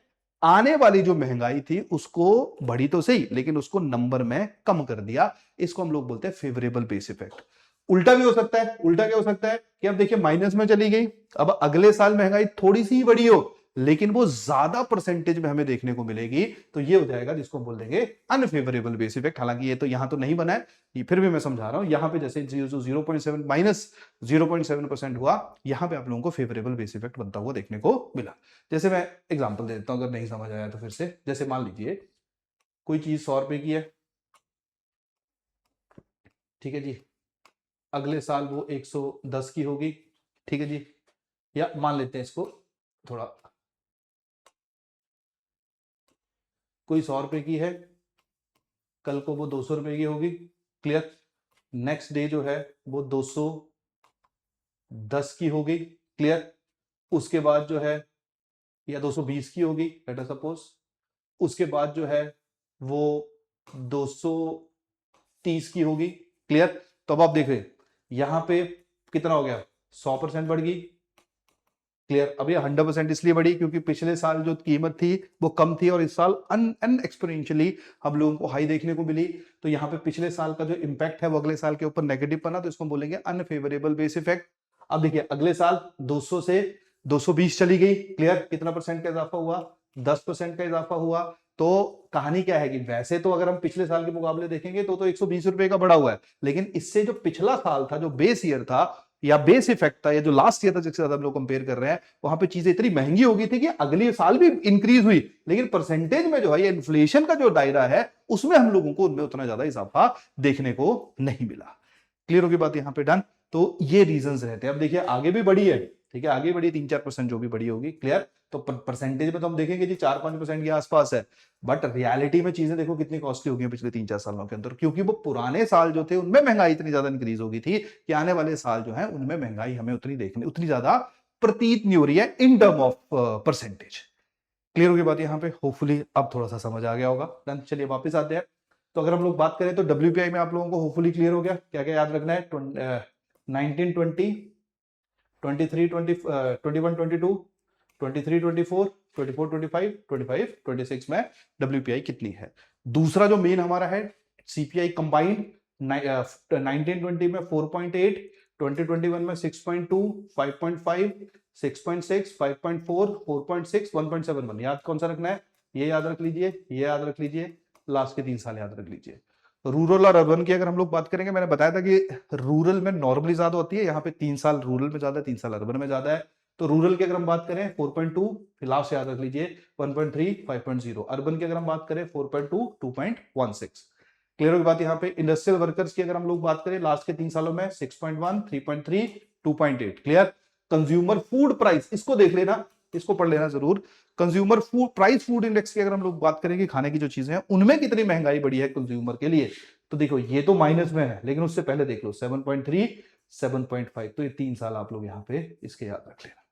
आने वाली जो महंगाई थी उसको बढ़ी तो सही, लेकिन उसको नंबर में कम कर दिया। इसको हम लोग बोलते हैं फेवरेबल बेस इफेक्ट। उल्टा भी हो सकता है। उल्टा क्या हो सकता है कि अब देखिए माइनस में चली गई, अब अगले साल महंगाई थोड़ी सी ही बढ़ी हो लेकिन वो ज्यादा परसेंटेज में हमें देखने को मिलेगी, तो ये हो जाएगा जिसको हम बोल देंगे अनफेवरेबल बेस इफेक्ट। हालांकि ये तो यहां तो नहीं बना है, ये फिर भी मैं समझा रहा हूं। यहां पे जैसे 0.7 -0.7% हुआ, यहां पे आप लोगों को फेवरेबल बेस इफेक्ट बनता हुआ देखने को मिला। जैसे मैं एग्जांपल दे देता हूं, अगर नहीं समझ आया तो फिर से। जैसे मान लीजिए कोई चीज 100 रुपए की है, ठीक है जी, अगले साल वो 110 की होगी, ठीक है जी, या मान लेते हैं इसको थोड़ा, कोई 100 रुपए की है, कल को वो 200 रुपए की होगी, क्लियर। नेक्स्ट डे जो है वो 210 की होगी, क्लियर। उसके बाद जो है या 220 की होगी लेट अस सपोज, उसके बाद जो है वो 230 की होगी, क्लियर। तो अब आप देख रहे हैं यहां पे कितना हो गया, 100% बढ़ गई, क्लियर। अब ये 100% इसलिए बढ़ी क्योंकि पिछले साल जो कीमत थी वो कम थी और इस साल अन एक्सपोनेंशियली हम लोगों को हाई देखने को मिली। तो यहाँ पे पिछले साल का जो इंपैक्ट है वो अगले साल के ऊपर नेगेटिव बना, तो इसको हम बोलेंगे अनफेवरेबल बेस इफेक्ट। अब देखिए अगले साल 200 से 220 चली गई, क्लियर। कितना परसेंट का इजाफा हुआ, 10% का इजाफा हुआ। तो कहानी क्या है कि वैसे तो अगर हम पिछले साल के मुकाबले देखेंगे तो 120 रुपए का बढ़ा हुआ है, लेकिन इससे जो पिछला साल था, जो बेस ईयर था या बेस इफेक्ट था, या जो लास्ट ईयर था जिसके साथ हम लोग कंपेयर कर रहे हैं, वहां पे चीजें इतनी महंगी हो गई थी कि अगले साल भी इंक्रीज हुई, लेकिन परसेंटेज में जो है ये इन्फ्लेशन का जो दायरा है उसमें हम लोगों को उनमें उतना ज्यादा इजाफा देखने को नहीं मिला। क्लियर होगी बात यहां पे, डन। तो ये रीजंस रहते हैं। अब देखिए आगे भी बढ़ी है, ठीक है, आगे बढ़ी 3-4% जो भी बढ़ी होगी, क्लियर। तो परसेंटेज में तो हम देखेंगे जी 4-5% के आसपास है, बट रियलिटी में चीजें देखो कितनी कॉस्टली हो गई पिछले 3-4 सालों के अंदर, क्योंकि वो पुराने साल जो थे उनमें महंगाई इतनी ज्यादा इंक्रीज हो गई थी कि आने वाले साल जो है उनमें महंगाई हमें उतनी ज्यादा प्रतीत नहीं हो रही है in term of percentage. Clear होगी बात यहाँ पे, होपफुली अब थोड़ा सा समझ आ गया होगा। डन, चलिए वापस आते हैं। तो अगर हम लोग बात करें तो डब्ल्यूपीआई में आप लोगों को होपफुली क्लियर हो गया, क्या क्या याद रखना है। 1920, 23, 21, 22, 23, 24, 24, 25, 25, 26 में डब्ल्यूपीआई कितनी है। दूसरा जो मेन हमारा है सीपीआई कंबाइंड, 1920 में 4.8, 2021 में 6.2, 5.5, 6.6, 5.4, 4.6, 1.71। याद कौन सा रखना है, ये याद रख लीजिए, ये याद रख लीजिए, लास्ट के 3 साल याद रख लीजिए। रूरल और अर्बन की अगर हम लोग बात करेंगे, मैंने बताया था कि रूरल में नॉर्मली ज्यादा होती है, यहाँ पे 3 साल रूरल में ज्यादा है, 3 साल अर्बन में ज्यादा है। तो रूरल की अगर हम बात करें 4.2, लास्ट याद रख लीजिए 1.3, 5.0। अर्बन की अगर हम बात करें 4.2, 2.16। क्लियर होगी बात यहाँ पे। इंडस्ट्रियल वर्कर्स की अगर हम लोग बात करें लास्ट के 3 सालों में 6.1, 3.3, 2.8, क्लियर। कंज्यूमर फूड प्राइस, इसको देख लेना, इसको पढ़ लेना जरूर। Consumer food price, food index की अगर हम लोग बात करेंगे, खाने की जो चीजें हैं उनमें कितनी महंगाई बढ़ी है कंज्यूमर के लिए, तो देखो ये तो माइनस में है, लेकिन उससे पहले देख लो 7.3, 7.5। तो ये 3 साल आप लोग यहाँ पे इसके याद रख लेना।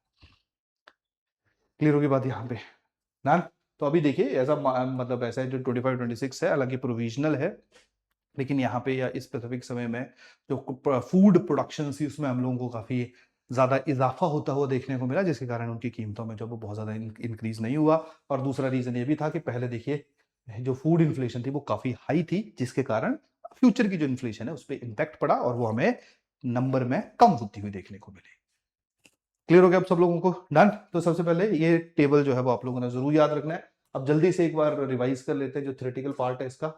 क्लियर होगी बात यहाँ पे ना। तो अभी देखिए ऐसा मतलब ऐसा है जो 25-26 है, हालांकि प्रोविजनल है, लेकिन यहाँ पे या इस स्पेसिफिक समय में जो फूड प्रोडक्शन थी उसमें हम लोगों को काफी ज्यादा इजाफा होता हुआ देखने को मिला, जिसके कारण उनकी कीमतों में जो वो बहुत ज्यादा इंक्रीज नहीं हुआ। और दूसरा रीजन ये भी था कि पहले देखिए जो फूड इन्फ्लेशन थी वो काफी हाई थी, जिसके कारण फ्यूचर की जो इन्फ्लेशन है उस पर इंपैक्ट पड़ा और वो हमें नंबर में कम होती हुई देखने को मिली। क्लियर हो गया अब सब लोगों को, डन। तो सबसे पहले ये टेबल जो है वो आप लोगों ने जरूर याद रखना है। अब जल्दी से एक बार रिवाइज कर लेते हैं जो थ्योरेटिकल पार्ट है इसका।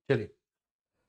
चलिए,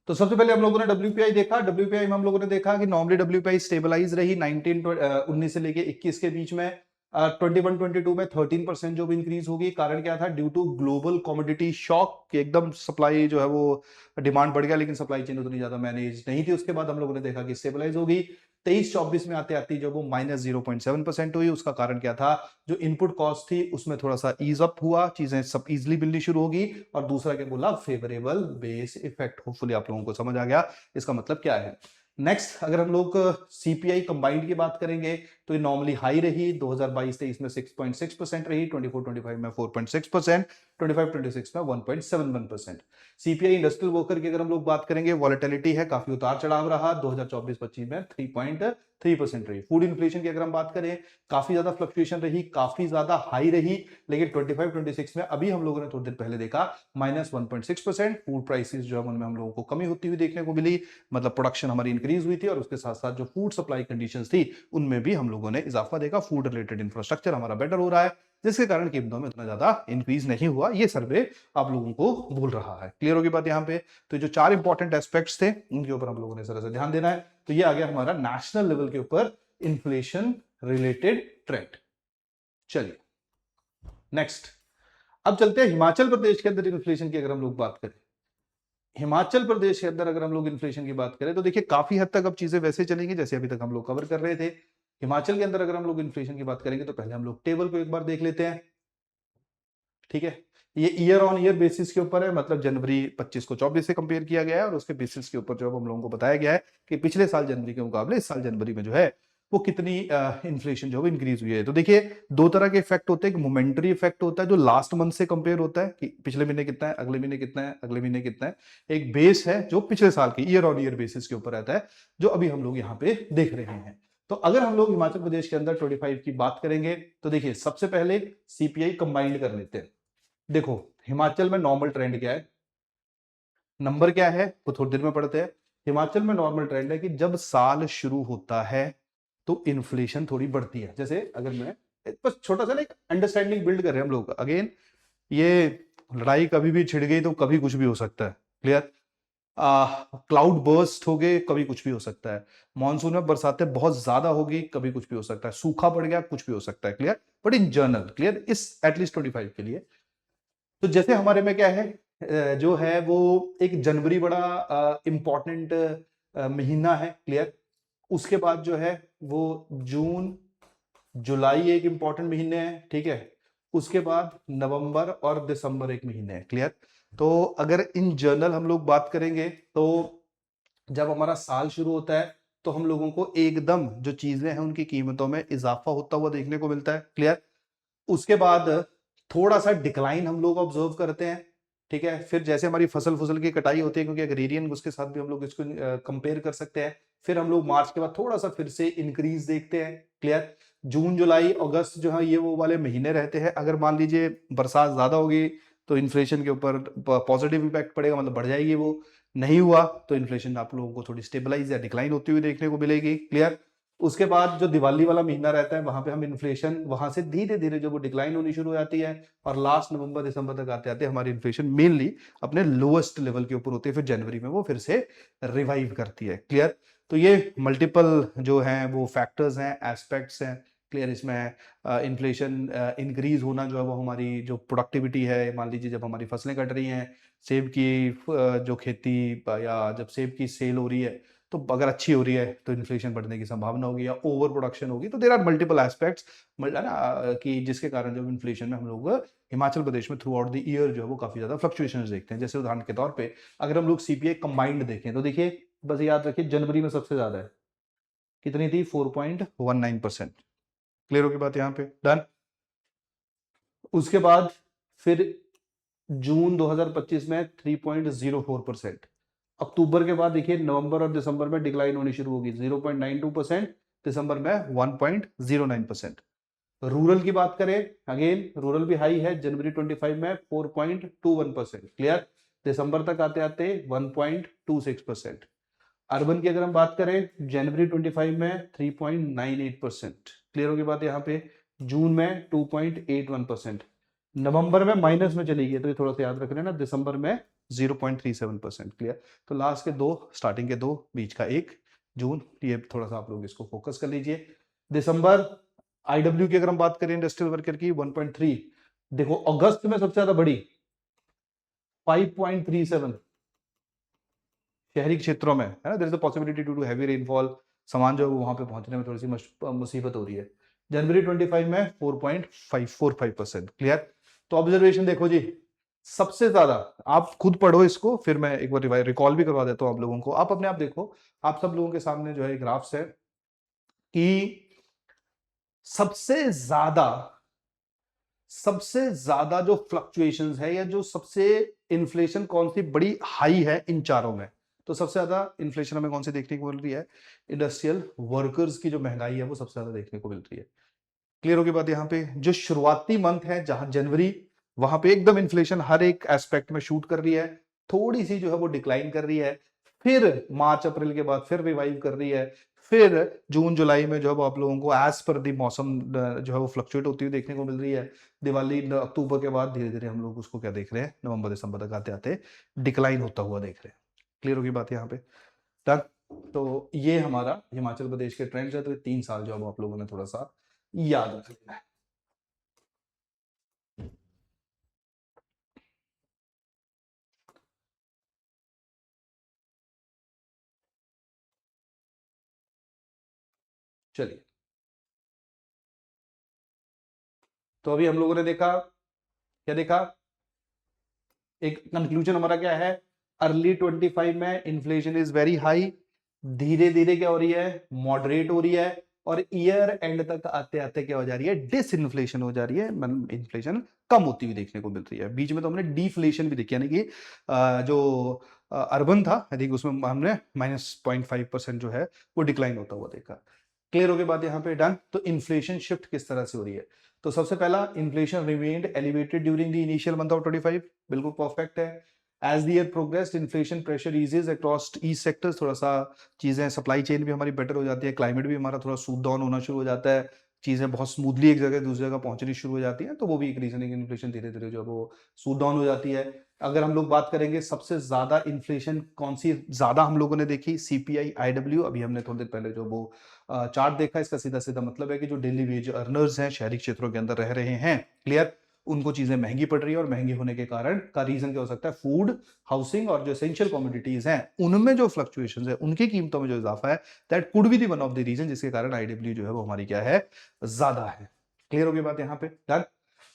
तो सबसे पहले हम लोगों ने डब्ल्यूपीआई देखा। डब्ल्यूपीआई में हम लोगों ने देखा कि नॉर्मली डब्ल्यूपीआई स्टेबलाइज रही 19 से लेके 21 के बीच में। 21-22 में 13% जो भी इंक्रीज होगी। कारण क्या था, due to global commodity shock, कि एकदम सप्लाई जो है वो डिमांड बढ़ गया, लेकिन सप्लाई चेन उतनी ज्यादा मैनेज नहीं थी। उसके बाद हम लोगों ने देखा कि स्टेबलाइज होगी। 23-24 में आते आती जब वो -0.7% हुई, उसका कारण क्या था, जो इनपुट कॉस्ट थी उसमें थोड़ा सा ईज अप हुआ, चीजें सब इजिली मिलनी शुरू होगी। और दूसरा क्या बोला, फेवरेबल बेस इफेक्ट। होपफुली आप लोगों को समझ आ गया इसका मतलब क्या है। नेक्स्ट अगर हम लोग सीपीआई कंबाइंड की बात करेंगे तो ये नॉर्मली हाई रही, 2022-23 में 6.6% रही, 24-25 में 4.6%, 25-26 में 1.71%। सीपीआई इंडस्ट्रियल वर्कर की अगर हम लोग बात करेंगे, वॉलेटिलिटी है, काफी उतार चढ़ाव रहा, 2024-25 में 3.3% रही। फूड इन्फ्लेशन की अगर हम बात करें, काफी ज्यादा फ्लक्चुएशन रही, काफी ज्यादा हाई रही, लेकिन 25-26 में अभी हम लोगों ने थोड़ी देर पहले देखा -1.6%। फूड प्राइसेस जो है उनमें हम लोगों को कमी होती हुई देखने को मिली, मतलब प्रोडक्शन हमारी इंक्रीज हुई थी और उसके साथ साथ जो फूड सप्लाई कंडीशंस थी उनमें भी हम लोगों ने इजाफा देखा। फूड रिलेटेड इंफ्रास्ट्रक्चर हमारा बेटर हो रहा है। जिसके कारण कीमतों में इतना ज्यादा इंक्रीज नहीं हुआ। ये सर्वे आप लोगों को बोल रहा है। क्लियर होगी बात यहाँ पे? तो जो 4 इंपॉर्टेंट एस्पेक्ट्स थे उनके ऊपर हम लोगों ने जरा सा ध्यान देना है। तो ये आ गया हमारा नेशनल लेवल के ऊपर इन्फ्लेशन रिलेटेड ट्रेंड। चलिए नेक्स्ट, अब चलते हैं हिमाचल प्रदेश के अंदर इन्फ्लेशन की अगर हम लोग बात करें। हिमाचल प्रदेश के अंदर अगर हम लोग इन्फ्लेशन की बात करें तो देखिए काफी हद तक अब चीजें वैसे चलेंगी जैसे अभी तक हम लोग कवर कर रहे थे। हिमाचल के अंदर अगर हम लोग इन्फ्लेशन की बात करेंगे तो पहले हम लोग टेबल को एक बार देख लेते हैं। ठीक है, ये ईयर ऑन ईयर बेसिस के ऊपर है, मतलब जनवरी 25 को 24 से कंपेयर किया गया है और उसके बेसिस के ऊपर जो हम लोगों को बताया गया है कि पिछले साल जनवरी के मुकाबले इस साल जनवरी में जो है वो कितनी इन्फ्लेशन जो है इंक्रीज हुई है। तो देखिए दो तरह के इफेक्ट होते हैं। एक मोमेंटरी इफेक्ट होता है जो लास्ट मंथ से कंपेयर होता है कि पिछले महीने कितना है, अगले महीने कितना है, अगले महीने कितना है। एक बेस है जो पिछले साल के ईयर ऑन ईयर बेसिस के ऊपर रहता है, जो अभी हम लोग यहाँ पे देख रहे हैं। तो अगर हम लोग हिमाचल प्रदेश के अंदर 25 की बात करेंगे तो देखिए सबसे पहले सीपीआई कंबाइंड कर लेते हैं। देखो हिमाचल में नॉर्मल ट्रेंड क्या है, नंबर क्या है वो थोड़ी देर में पढ़ते हैं। हिमाचल में नॉर्मल ट्रेंड है कि जब साल शुरू होता है तो इन्फ्लेशन थोड़ी बढ़ती है। जैसे अगर मैं बस छोटा सा ना एक अंडरस्टैंडिंग बिल्ड कर रहे हैं हम लोग। अगेन ये लड़ाई कभी भी छिड़ गई तो कभी कुछ भी हो सकता है। क्लियर? क्लाउड बर्स्ट हो गए, कभी कुछ भी हो सकता है। मॉनसून में बरसातें बहुत ज्यादा होगी, कभी कुछ भी हो सकता है। सूखा पड़ गया, कुछ भी हो सकता है। Clear? But in general clear इस एटलीस्ट 25 के लिए तो जैसे हमारे में क्या है जो है वो एक जनवरी बड़ा इंपॉर्टेंट महीना है। क्लियर? उसके बाद जो है वो जून जुलाई एक इंपॉर्टेंट महीने हैं। ठीक है, उसके बाद नवंबर और दिसंबर एक महीने हैं। क्लियर? तो अगर इन जनरल हम लोग बात करेंगे तो जब हमारा साल शुरू होता है तो हम लोगों को एकदम जो चीजें हैं उनकी कीमतों में इजाफा होता हुआ देखने को मिलता है। क्लियर? उसके बाद थोड़ा सा डिक्लाइन हम लोग ऑब्जर्व करते हैं। ठीक है, फिर जैसे हमारी फसल की कटाई होती है, क्योंकि एग्रीरियन उसके साथ भी हम लोग इसको कंपेयर कर सकते हैं। फिर हम लोग मार्च के बाद थोड़ा सा फिर से इंक्रीज देखते हैं। क्लियर? जून जुलाई अगस्त जो है ये वो वाले महीने रहते हैं। अगर मान लीजिए बरसात ज्यादा होगी तो इन्फ्लेशन के ऊपर पॉजिटिव इंपैक्ट पड़ेगा, मतलब बढ़ जाएगी वो। नहीं हुआ तो इन्फ्लेशन आप लोगों को थोड़ी स्टेबलाइज या डिक्लाइन होती हुई देखने को मिलेगी। क्लियर? उसके बाद जो दिवाली वाला महीना रहता है वहां पे हम इन्फ्लेशन वहां से धीरे धीरे जो वो डिक्लाइन होनी शुरू हो जाती है और लास्ट नवंबर दिसंबर तक आते आते हमारी इन्फ्लेशन मेनली अपने लोएस्ट लेवल के ऊपर होती है। फिर जनवरी में वो फिर से रिवाइव करती है। क्लियर? तो ये मल्टीपल जो हैं वो फैक्टर्स हैं, एस्पेक्ट्स हैं। क्लियर? इसमें इन्फ्लेशन इंक्रीज होना जो है वो हमारी जो प्रोडक्टिविटी है, मान लीजिए जब हमारी फसलें कट रही हैं, सेब की जो खेती या जब सेब की सेल हो रही है तो अगर अच्छी हो रही है तो इन्फ्लेशन बढ़ने की संभावना होगी या ओवर प्रोडक्शन होगी। तो देर आर मल्टीपल एस्पेक्ट्स कि जिसके कारण जो इन्फ्लेशन में हम लोग हिमाचल प्रदेश में थ्रू आउट द ईयर जो है वो काफी ज्यादा फ्लक्चुएशंस देखते हैं। जैसे उदाहरण के तौर पे अगर हम लोग सीपीआई कंबाइंड देखें तो देखिए बस याद रखिए जनवरी में सबसे ज्यादा है, कितनी थी 4.19%। क्लियर होगी बात यहाँ पे? डन। उसके बाद फिर जून 2025 में 3.04%। अक्टूबर के बाद देखिए नवंबर और दिसंबर में डिक्लाइन होनी शुरू होगी 0.92%, दिसंबर में 1.09%। रूरल की बात करें, अगेन रूरल भी हाई है, जनवरी 25 में 4.21%। क्लियर? दिसंबर तक आते आते 1.26%। अर्बन की अगर हम बात करें जनवरी 25 में 3.98%। क्लियर होगी बात यहाँ पे? जून में 2.81%। नवंबर में माइनस में चली गई तो ये थोड़ा सा याद रख लेना, दिसंबर में 0.37%। क्लियर? तो लास्ट के दो, स्टार्टिंग के दो, बीच का एक, जून, ये थोड़ा सा आप लोग इसको फोकस कर लीजिए। दिसंबर आईडब्ल्यू की अगर हम बात करें इंडस्ट्रियल वर्कर की 1.3, देखो अगस्त में सबसे ज्यादा बड़ी 5.37 शहरी क्षेत्रों में है ना, there is a possibility due to heavy rainfall, सामान जो वहां पे पहुंचने में थोड़ी सी मुसीबत हो रही है। जनवरी 25 में 4.545%। क्लियर? तो ऑब्जर्वेशन देखो जी, सबसे ज्यादा, आप खुद पढ़ो इसको, फिर मैं एक बार रिकॉल भी करवा देता हूं आप लोगों को। आप अपने आप देखो, आप सब लोगों के सामने जो है ग्राफ्स है कि सबसे ज्यादा जो फ्लक्चुएशंस है या जो सबसे इन्फ्लेशन कौन सी बड़ी हाई है इन चारों में, तो सबसे ज्यादा इन्फ्लेशन हमें कौन सी देखने को मिल रही है? इंडस्ट्रियल वर्कर्स की जो महंगाई है वो सबसे ज्यादा देखने को मिल रही है। क्लियर होगी बात यहाँ पे? जो शुरुआती मंथ है जहां जनवरी, वहां पे एकदम इन्फ्लेशन हर एक एस्पेक्ट में शूट कर रही है, थोड़ी सी जो है वो डिक्लाइन कर रही है, फिर मार्च अप्रैल के बाद फिर रिवाइव कर रही है, फिर जून जुलाई में जो है वो आप लोगों को एज पर दी मौसम जो है वो फ्लक्चुएट होती हुई देखने को मिल रही है। दिवाली अक्टूबर के बाद धीरे धीरे हम लोग उसको क्या देख रहे हैं, नवंबर दिसंबर तक आते आते डिक्लाइन होता हुआ देख रहे हैं। क्लियर होगी बात यहाँ पे? तक तो ये हमारा हिमाचल प्रदेश के ट्रेंड्स है। तो ये 3 साल जो है वो आप लोगों ने थोड़ा सा याद रख लेना है। चलिए, तो अभी हम लोगों ने देखा, क्या देखा? एक कंक्लूजन हमारा क्या है, अर्ली 25 में इन्फ्लेशन इज वेरी हाई, धीरे धीरे क्या हो रही है, मॉडरेट हो रही है, और ईयर एंड तक आते आते क्या हो जा रही है, डिसइन्फ्लेशन हो जा रही है, मतलब इन्फ्लेशन कम होती हुई देखने को मिल रही है। बीच में तो हमने डिफ्लेशन भी देखी, यानी कि जो अर्बन था आई थिंक उसमें हमने -0.5% जो है वो डिक्लाइन होता हुआ देखा। क्लियर हो गई बात यहाँ पे? डन। तो इन्फ्लेशन शिफ्ट किस तरह से हो रही है? तो सबसे पहला, inflation remained elevated during the initial month of 25, बिल्कुल परफेक्ट है। As the year progressed inflation pressure eases across east sectors, थोड़ा सा चीजें सप्लाई चेन भी हमारी बेटर हो जाती है, क्लाइमेट भी हमारा थोड़ा सूट डाउन होना शुरू हो जाता है, चीजें बहुत स्मूथली एक जगह दूसरी जगह पहुंचनी शुरू हो जाती है, तो वो भी एक रीजन है कि इन्फ्लेशन धीरे धीरे जो है वो सूट डाउन हो जाती है। अगर हम लोग बात करेंगे सबसे ज्यादा इन्फ्लेशन कौन सी ज्यादा हम लोगों ने देखी, सीपीआई आईडब्ल्यू, अभी हमने थोड़ी देर पहले जो वो चार्ट देखा, इसका सीधा सीधा मतलब है कि जो डेली वेज अर्नर्स हैं, शहरी क्षेत्रों के अंदर रह रहे हैं, क्लियर, उनको चीजें महंगी पड़ रही है, और महंगी होने के कारण का रीजन क्या हो सकता है, फूड, हाउसिंग और जो एसेंशियल कमोडिटीज हैं उनमें जो फ्लक्चुएशंस है, उनकी कीमतों में जो इजाफा है, that could be the one of the reason जिसके कारण आईडब्ल्यू जो है वो हमारी क्या है, ज्यादा है। क्लियर हो गई बात यहाँ पे? डन।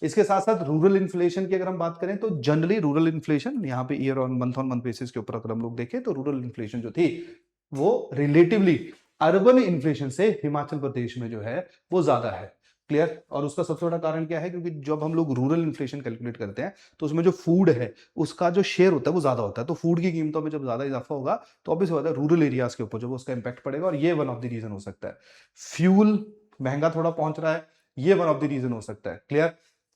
इसके साथ साथ रूरल इन्फ्लेशन की अगर हम बात करें तो जनरली रूरल इन्फ्लेशन यहाँ पे ईयर ऑन मंथ बेसिस के ऊपर अगर हम लोग देखें तो रूरल इन्फ्लेशन जो थी वो रिलेटिवली अर्बन इन्फ्लेशन से हिमाचल प्रदेश में जो है वो ज्यादा है। क्लियर? और उसका सबसे बड़ा कारण क्या है, क्योंकि जब हम लोग रूरल इन्फ्लेशन कैलकुलेट करते हैं तो उसमें जो फूड है उसका जो शेयर होता है वो ज्यादा होता है, तो फूड की कीमतों में जब ज्यादा इजाफा होगा तो ऑब्वियस बात है रूरल एरियाज के ऊपर जो उसका इंपैक्ट पड़ेगा, और ये वन ऑफ द रीजन हो सकता है। फ्यूल महंगा थोड़ा पहुंच रहा है, ये वन ऑफ द रीजन हो सकता है। क्लियर?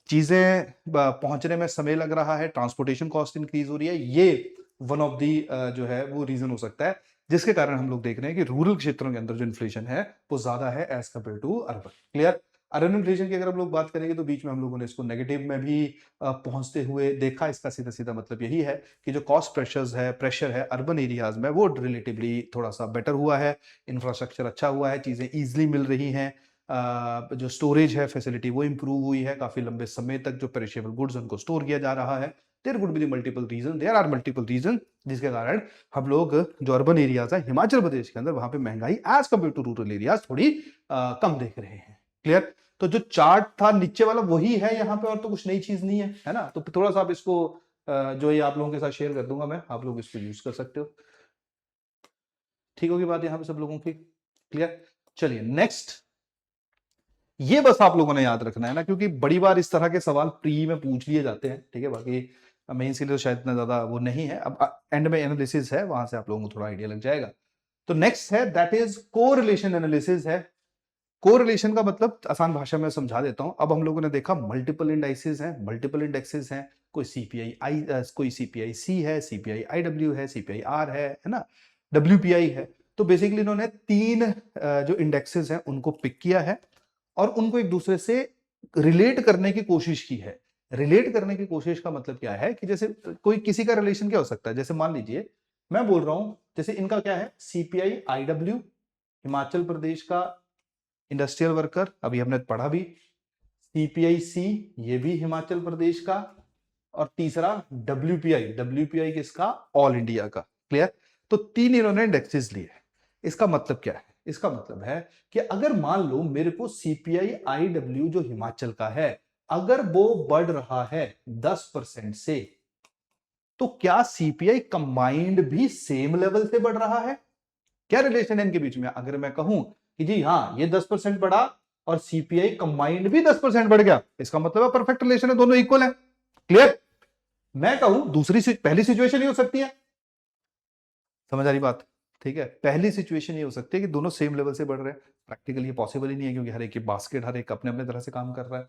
चीजें पहुंचने में समय लग रहा है, ट्रांसपोर्टेशन कॉस्ट इंक्रीज हो रही है, ये वन ऑफ दी जो है वो रीजन हो सकता है जिसके कारण हम लोग देख रहे हैं कि रूरल क्षेत्रों के अंदर जो इन्फ्लेशन है वो ज्यादा है as compare to urban. Clear? Urban inflation की अगर हम लोग बात करेंगे तो बीच में हम लोगों ने इसको नेगेटिव में भी पहुंचते हुए देखा। इसका सीधा सीधा मतलब यही है कि जो कॉस्ट प्रेशर है अर्बन एरियाज में वो रिलेटिवली थोड़ा सा बेटर हुआ है, इंफ्रास्ट्रक्चर अच्छा हुआ है, चीजें इजिली मिल रही हैं, जो स्टोरेज है फैसिलिटी वो इंप्रूव हुई है, काफी लंबे समय तक जो पेरिशेबल गुड्स उनको स्टोर किया जा रहा है। There could be multiple reason, there are multiple reason जिसके कारण हम लोग जो अर्बन एरियाज है हिमाचल प्रदेश के अंदर वहां पे महंगाई as compare to rural areas थोड़ी कम देख रहे हैं। क्लियर? तो जो चार्ट था नीचे वाला वही है यहाँ पे, और तो कुछ नई चीज नहीं है ना। तो थोड़ा सा आप इसको जो ये आप लोगों के साथ शेयर कर दूंगा मैं, आप लोग इसको यूज कर सकते हो। ठीक होगी बात यहाँ पे सब लोगों की? क्लियर? चलिए नेक्स्ट, ये बस आप लोगों ने याद रखना है ना, क्योंकि बड़ी बार इस तरह के सवाल प्री में पूछ लिए जाते हैं। ठीक है, बाकी मेंस के लिए तो शायद इतना ज्यादा वो नहीं है, अब एंड में एनालिसिस है, वहां से आप लोगों को थोड़ा आइडिया लग जाएगा। तो नेक्स्ट है दैट इज कोरिलेशन एनालिसिस है। कोरिलेशन का मतलब आसान भाषा में समझा देता हूं। अब हम लोगों ने देखा मल्टीपल इंडाइसेस हैं, मल्टीपल इंडेक्सेस हैं, कोई सीपीआई आई, कोई सीपीआई सी है, सीपीआई आईडब्ल्यू है, सीपीआई आर है ना, डब्ल्यूपीआई है। तो बेसिकली इन्होंने 3 जो इंडेक्सेस हैं उनको पिक किया है और उनको एक दूसरे से रिलेट करने की कोशिश की है। रिलेट करने की कोशिश का मतलब क्या है कि जैसे कोई किसी का रिलेशन क्या हो सकता है, जैसे मान लीजिए मैं बोल रहा हूं जैसे इनका क्या है, सीपीआई आईडब्ल्यू हिमाचल प्रदेश का इंडस्ट्रियल वर्कर, अभी हमने पढ़ा भी, सीपीआई सी ये भी हिमाचल प्रदेश का, और तीसरा डब्ल्यूपीआई, डब्ल्यूपीआई किसका, ऑल इंडिया का। क्लियर? तो 3 इन्होंने इंडेक्सेस लिए। इसका मतलब क्या है? इसका मतलब है कि अगर मान लो मेरे को सीपीआई आईडब्ल्यू जो हिमाचल का है अगर वो बढ़ रहा है 10% से, तो क्या सीपीआई कंबाइंड भी सेम लेवल से बढ़ रहा है? क्या रिलेशन है इनके बीच में? अगर मैं कहूं कि जी हाँ ये 10% बढ़ा और सीपीआई कंबाइंड भी 10% बढ़ गया, इसका मतलब है परफेक्ट रिलेशन है, दोनों इक्वल है। क्लियर? मैं कहूं पहली सिचुएशन ही हो सकती है, समझ आ रही बात? ठीक है, पहली सिचुएशन ये हो सकती है कि दोनों सेम लेवल से बढ़ रहे हैं। प्रैक्टिकली ये पॉसिबल ही नहीं है, क्योंकि हर एक की बास्केट हर एक अपने अपने तरह से काम कर रहा है।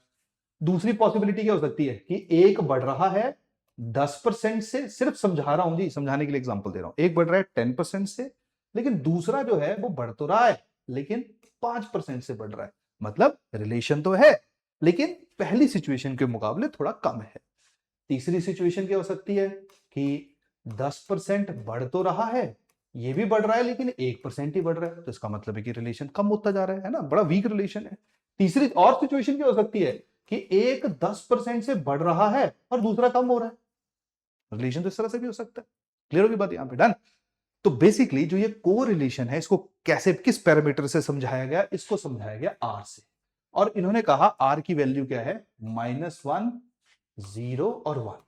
दूसरी पॉसिबिलिटी क्या हो सकती है कि एक बढ़ रहा है 10% से, सिर्फ समझा रहा हूं जी, समझाने के लिए एग्जांपल दे रहा हूं, एक बढ़ रहा है 10% से, लेकिन दूसरा जो है वो बढ़ तो रहा है लेकिन 5% से बढ़ रहा है, मतलब रिलेशन तो है लेकिन पहली सिचुएशन के मुकाबले थोड़ा कम है। तीसरी सिचुएशन क्या हो सकती है कि 10% बढ़ तो रहा है, ये भी बढ़ रहा है लेकिन 1% ही बढ़ रहा है, तो इसका मतलब है कि रिलेशन कम होता जा रहा है ना, बड़ा वीक रिलेशन है। तीसरी और सिचुएशन क्या हो सकती है कि एक 10% से बढ़ रहा है और दूसरा कम हो रहा है, रिलेशन तो इस तरह से भी हो सकता है। क्लियर होगी बात यहां पे, डन। तो बेसिकली जो ये को रिलेशन है इसको कैसे किस पैरामीटर से समझाया गया, इसको समझाया गया आर से, और इन्होंने कहा आर की वैल्यू क्या है, -1, 0 और 1।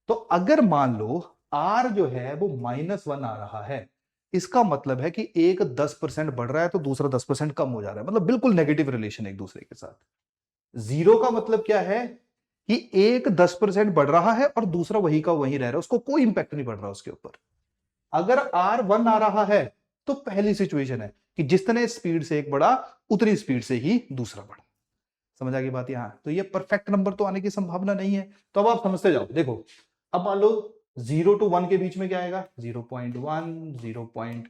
तो अगर मान लो आर जो है वो -1 आ रहा है, इसका मतलब है कि एक 10% बढ़ रहा है तो दूसरा 10% कम हो जा रहा है, मतलब बिल्कुल नेगेटिव रिलेशन एक दूसरे के साथ। जीरो का मतलब क्या है कि एक 10% बढ़ रहा है और दूसरा वही का वही रह रहा है, उसको कोई इंपैक्ट नहीं पड़ रहा उसके ऊपर। अगर R1 आ रहा है तो पहली सिचुएशन है कि जितने स्पीड से एक बढ़ा उतनी स्पीड से ही दूसरा बढ़ा। समझ आ गई बात यहां? तो ये परफेक्ट नंबर तो आने की संभावना नहीं है, तो अब आप समझते जाओ। देखो अब मान लो 0 to 1 के बीच में क्या आएगा, 0.1, 0.2,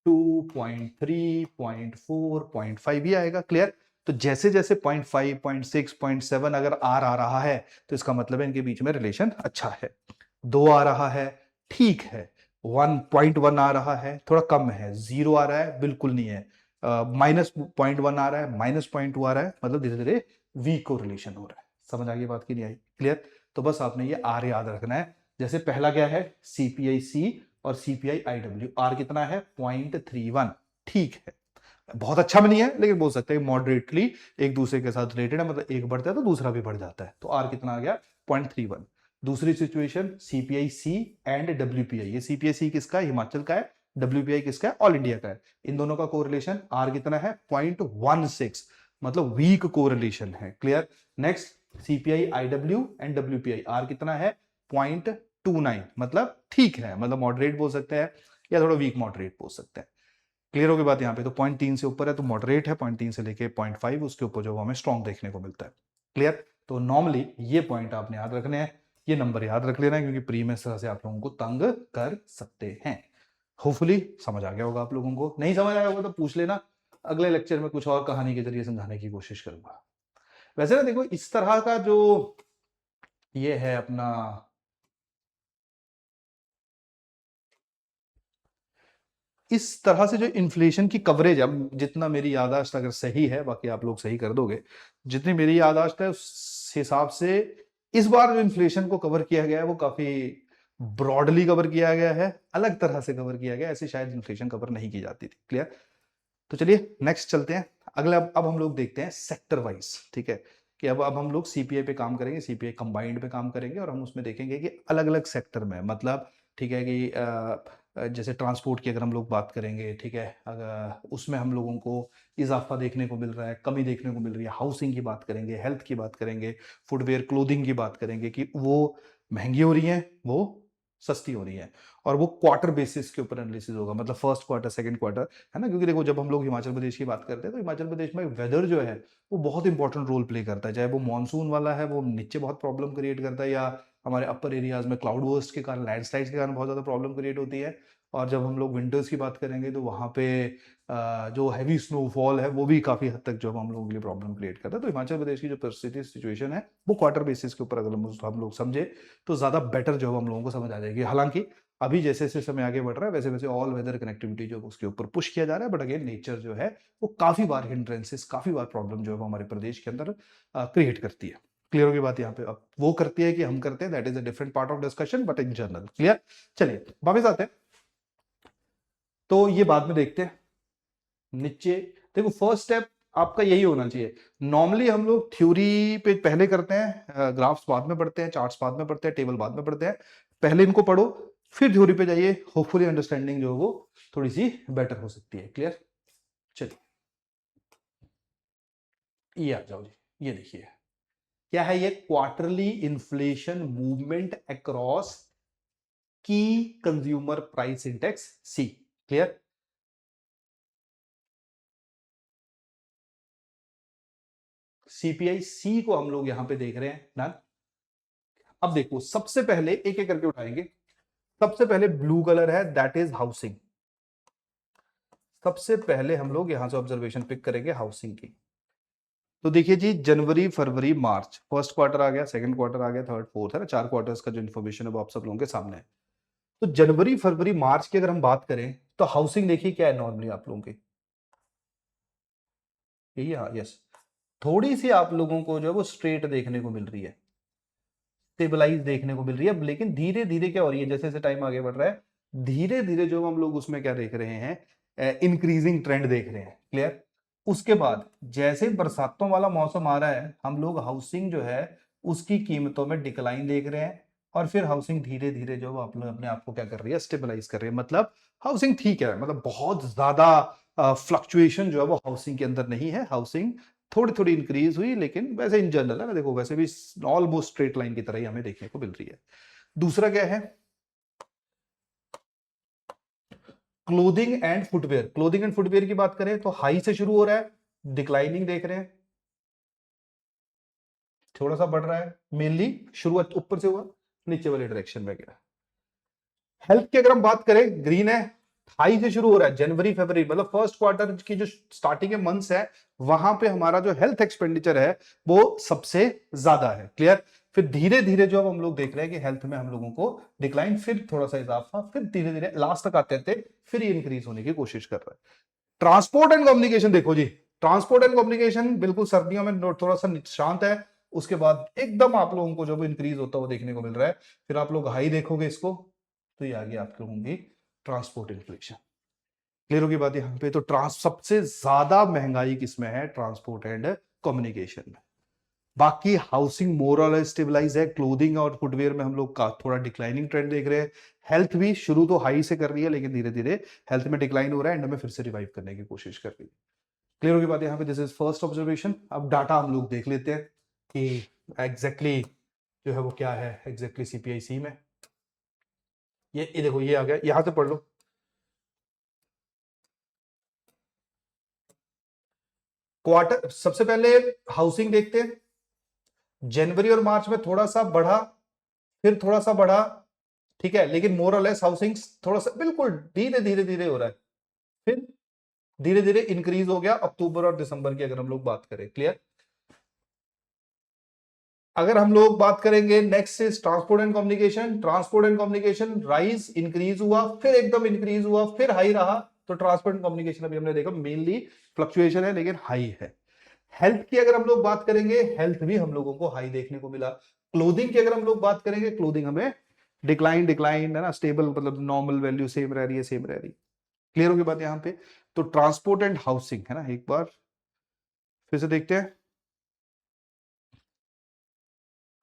0.3, 0.4, 0.5 ये आएगा। क्लियर? तो जैसे जैसे 0.5, 0.6, 0.7 अगर R आ रहा है तो इसका मतलब है इनके बीच में रिलेशन अच्छा है। 2 आ रहा है, ठीक है। 1.1 आ रहा है, थोड़ा कम है। 0 आ रहा है, बिल्कुल नहीं है। -0.1 आ रहा है, -0.2 आ रहा है, मतलब धीरे धीरे वीक को रिलेशन हो रहा है। समझ आ गई बात की नहीं आई? क्लियर? तो बस आपने ये आर याद रखना है। जैसे पहला क्या है, सीपीआई सी और सीपीआई आईडब्ल्यू। आर कितना है, 0.31, ठीक है। बहुत अच्छा भी नहीं है लेकिन बोल सकते हैं मॉडरेटली एक दूसरे के साथ रिलेटेड है, मतलब एक बढ़ता है तो दूसरा भी बढ़ जाता है। तो आर कितना आ गया, 0.31। दूसरी situation CPI C and WPI. ये सीपीआई सी किसका है, हिमाचल का है। डब्ल्यूपीआई किसका है, ऑल इंडिया का है। इन दोनों का कोरिलेशन आर कितना है, 0.16, मतलब वीक कोरिलेशन है। Clear? Next CPI IW and WPI. R कितना है, 0.29, मतलब ठीक है, मतलब मॉडरेट बोल सकते हैं या थोड़ा वीक मॉडरेट बोल सकते हैं। क्लियर होगी बात यहाँ पे? तो 0.3 से ऊपर है तो मॉडरेट है, 0.3 से लेके 0.5 उसके ऊपर जो हमें स्ट्रॉन्ग देखने को मिलता है। क्लियर? तो नॉर्मली ये पॉइंट आपने याद रखने हैं, ये नंबर याद रख लेना है, क्योंकि प्री में इस तरह से आप लोगों को तंग कर सकते हैं। होपफुली समझ आ गया होगा आप लोगों को। नहीं समझ आया होगा तो पूछ लेना, अगले लेक्चर में कुछ और कहानी के जरिए समझाने की कोशिश करूंगा। वैसे ना देखो, इस तरह का जो ये है अपना इस तरह से जो इन्फ्लेशन की कवरेज है, जितना मेरी याददाश्त अगर सही है, बाकी आप लोग सही कर दोगे, जितनी मेरी याददाश्त है उस हिसाब से इस बार जो इन्फ्लेशन को कवर किया गया है वो काफी ब्रॉडली कवर किया गया है, अलग तरह से कवर किया गया है, ऐसे शायद इन्फ्लेशन कवर नहीं की जाती थी। क्लियर? तो चलिए नेक्स्ट चलते हैं। अगला अब हम लोग देखते हैं सेक्टर वाइज। ठीक है, कि अब हम लोग सीपीआई पे काम करेंगे, सीपीआई कंबाइंड पे काम करेंगे, और हम उसमें देखेंगे कि अलग अलग सेक्टर में, मतलब ठीक है कि जैसे ट्रांसपोर्ट की अगर हम लोग बात करेंगे, ठीक है, अगर उसमें हम लोगों को इजाफा देखने को मिल रहा है, कमी देखने को मिल रही है। हाउसिंग की बात करेंगे, हेल्थ की बात करेंगे, फुटवेयर क्लोथिंग की बात करेंगे कि वो महंगी हो रही है, वो सस्ती हो रही है, और वो क्वार्टर बेसिस के ऊपर एनालिसिस होगा, मतलब फर्स्ट क्वार्टर, सेकंड क्वार्टर, है ना। क्योंकि देखो जब हम लोग हिमाचल प्रदेश की बात करते हैं तो हिमाचल प्रदेश में वेदर जो है वो बहुत इंपॉर्टेंट रोल प्ले करता है। चाहे वो मानसून वाला है, वो नीचे बहुत प्रॉब्लम क्रिएट करता है, या हमारे अपर एरियाज में क्लाउड बर्स्ट के कारण, लैंडस्लाइड्स के कारण बहुत ज़्यादा प्रॉब्लम क्रिएट होती है। और जब हम लोग विंटर्स की बात करेंगे तो वहाँ पे जो हैवी स्नोफॉल है वो भी काफ़ी हद तक जो हम लोगों के लिए प्रॉब्लम क्रिएट करता है। तो हिमाचल प्रदेश की जो परिस्थिति सिचुएशन है वो क्वार्टर बेसिस के ऊपर अगर हम लोग समझे तो ज़्यादा बेटर जो हम लोगों को समझ आ जाएगी। हालांकि अभी जैसे जैसे समय आगे बढ़ रहा है वैसे वैसे ऑल वेदर कनेक्टिविटी जो उसके ऊपर पुश किया जा रहा है, बट अगेन नेचर जो है वो काफी बार हिंड्रेंसेस, काफी बार प्रॉब्लम जो है वो हमारे प्रदेश के अंदर क्रिएट करती है। क्लियर होगी बात यहाँ पे? अब वो करती है कि हम करते हैं, that is a different part of discussion, but in general. Clear? चलिए वापस आते हैं, तो ये बाद में देखते हैं। नीचे देखो, फर्स्ट स्टेप आपका यही होना चाहिए। नॉर्मली हम लोग थ्योरी पे पहले करते हैं, ग्राफ्स बाद में पढ़ते हैं, चार्ट्स बाद में पढ़ते हैं, टेबल बाद में पढ़ते हैं। पहले इनको पढ़ो फिर थ्योरी पे जाइए, होपफुली अंडरस्टैंडिंग जो है वो थोड़ी सी बेटर हो सकती है। क्लियर? चलिए ये आ जाओ जी, ये देखिए क्या है, ये क्वार्टरली इन्फ्लेशन मूवमेंट अक्रॉस की कंज्यूमर प्राइस इंडेक्स सी। क्लियर? सीपीआई सी को हम लोग यहां पे देख रहे हैं ना। अब देखो सबसे पहले एक एक करके उठाएंगे। सबसे पहले ब्लू कलर है, दैट इज हाउसिंग। सबसे पहले हम लोग यहां से ऑब्जर्वेशन पिक करेंगे हाउसिंग की। तो देखिए जी, जनवरी फरवरी मार्च, फर्स्ट क्वार्टर आ गया, सेकंड क्वार्टर आ गया, थर्ड फोर्थ, है ना, 4 क्वार्टर्स का जो इन्फॉर्मेशन है वो आप सब लोगों के सामने है। तो जनवरी फरवरी मार्च की अगर हम बात करें तो हाउसिंग देखिए क्या है नॉर्मली आप लोगों की, यही, हाँ यस, थोड़ी सी आप लोगों को जो है वो स्ट्रेट देखने को मिल रही है, स्टेबलाइज देखने को मिल रही है, लेकिन धीरे धीरे क्या हो रही है, जैसे जैसे टाइम आगे बढ़ रहा है धीरे धीरे जो हम लोग उसमें क्या देख रहे हैं, इंक्रीजिंग ट्रेंड देख रहे हैं। क्लियर। उसके बाद जैसे बरसातों वाला मौसम आ रहा है, हम लोग हाउसिंग जो है उसकी कीमतों में डिक्लाइन देख रहे हैं, और फिर हाउसिंग धीरे धीरे जो आप लोग अपने आप को क्या कर रही है, स्टेबलाइज कर रही है। मतलब हाउसिंग ठीक है, मतलब बहुत ज्यादा फ्लक्चुएशन जो है वो हाउसिंग के अंदर नहीं है। हाउसिंग थोड़ी थोड़ी इंक्रीज हुई, लेकिन वैसे इन जनरल है ना, देखो वैसे भी ऑलमोस्ट स्ट्रेट लाइन की तरह ही हमें देखने को मिल रही है। दूसरा क्या है, clothing and footwear. Clothing and footwear की बात करें तो हाई से शुरू हो रहा है, डिक्लाइनिंग देख रहे हैं, थोड़ा सा बढ़ रहा है, मेनली शुरुआत ऊपर से हुआ, नीचे वाले डायरेक्शन में गया। हेल्थ की अगर हम बात करें, ग्रीन है, हाई से शुरू हो रहा है, जनवरी फरवरी मतलब फर्स्ट क्वार्टर की जो स्टार्टिंग के मंथ्स है, वहां पे हमारा जो हेल्थ एक्सपेंडिचर है वो सबसे ज्यादा है। क्लियर। फिर धीरे धीरे जो अब हम लोग देख रहे हैं कि हेल्थ में हम लोगों को डिक्लाइन, फिर थोड़ा सा इजाफा, फिर धीरे धीरे लास्ट तक आते थे, फिर ये इंक्रीज होने की कोशिश कर रहा है। ट्रांसपोर्ट एंड कम्युनिकेशन देखो जी, ट्रांसपोर्ट एंड कम्युनिकेशन बिल्कुल सर्दियों में थोड़ा सा शांत है, उसके बाद एकदम आप लोगों को जो इंक्रीज होता हुआ देखने को मिल रहा है। फिर आप लोग हाई देखोगे इसको, तो ये आ गया आप लोगों की ट्रांसपोर्ट इन्फ्लेशन। क्लियर होगी बात यहाँ पे। तो ट्रांस सबसे ज्यादा महंगाई किसमें है, ट्रांसपोर्ट एंड कम्युनिकेशन में। बाकी हाउसिंग मोर और स्टेबलाइज है, क्लोथिंग और फुटवेयर में हम लोग का थोड़ा डिक्लाइनिंग ट्रेंड देख रहे हैं। हेल्थ भी शुरू तो हाई से कर रही है, लेकिन धीरे धीरे हेल्थ में डिक्लाइन हो रहा है, एंड में फिर से रिवाइव करने की कोशिश कर रही है। क्लियर होगी बात यहाँ पे। This is first observation. अब डाटा हम लोग देख लेते हैं कि एग्जैक्टली जो है वो क्या है एग्जैक्टली सीपीआईसी में। ये देखो, ये आ गया, यहां से पढ़ लो। क्वार्टर सबसे पहले हाउसिंग देखते हैं, जनवरी और मार्च में थोड़ा सा बढ़ा, फिर थोड़ा सा बढ़ा, ठीक है, लेकिन मोर और लेस हाउसिंग थोड़ा सा बिल्कुल धीरे धीरे धीरे हो रहा है, फिर धीरे धीरे इंक्रीज हो गया अक्टूबर और दिसंबर की अगर हम लोग बात करें। क्लियर। अगर हम लोग बात करेंगे next is transport and communication. Transport and communication rise increase हुआ, फिर एकदम इंक्रीज हुआ, फिर हाई रहा। तो ट्रांसपोर्ट एंड कम्युनिकेशन अभी हमने देखा मेनली फ्लक्चुएशन है, लेकिन हाई है। हेल्थ की अगर हम लोग बात करेंगे, हेल्थ भी हम लोगों को हाई देखने को मिला। क्लोथिंग की अगर हम लोग बात करेंगे, क्लोथिंग हमें डिक्लाइन डिक्लाइन है ना, स्टेबल मतलब नॉर्मल वैल्यू सेम रह रही है, सेम रह रही है। क्लियर होगी बात यहां पे। तो ट्रांसपोर्ट एंड हाउसिंग है ना, एक बार फिर से देखते हैं।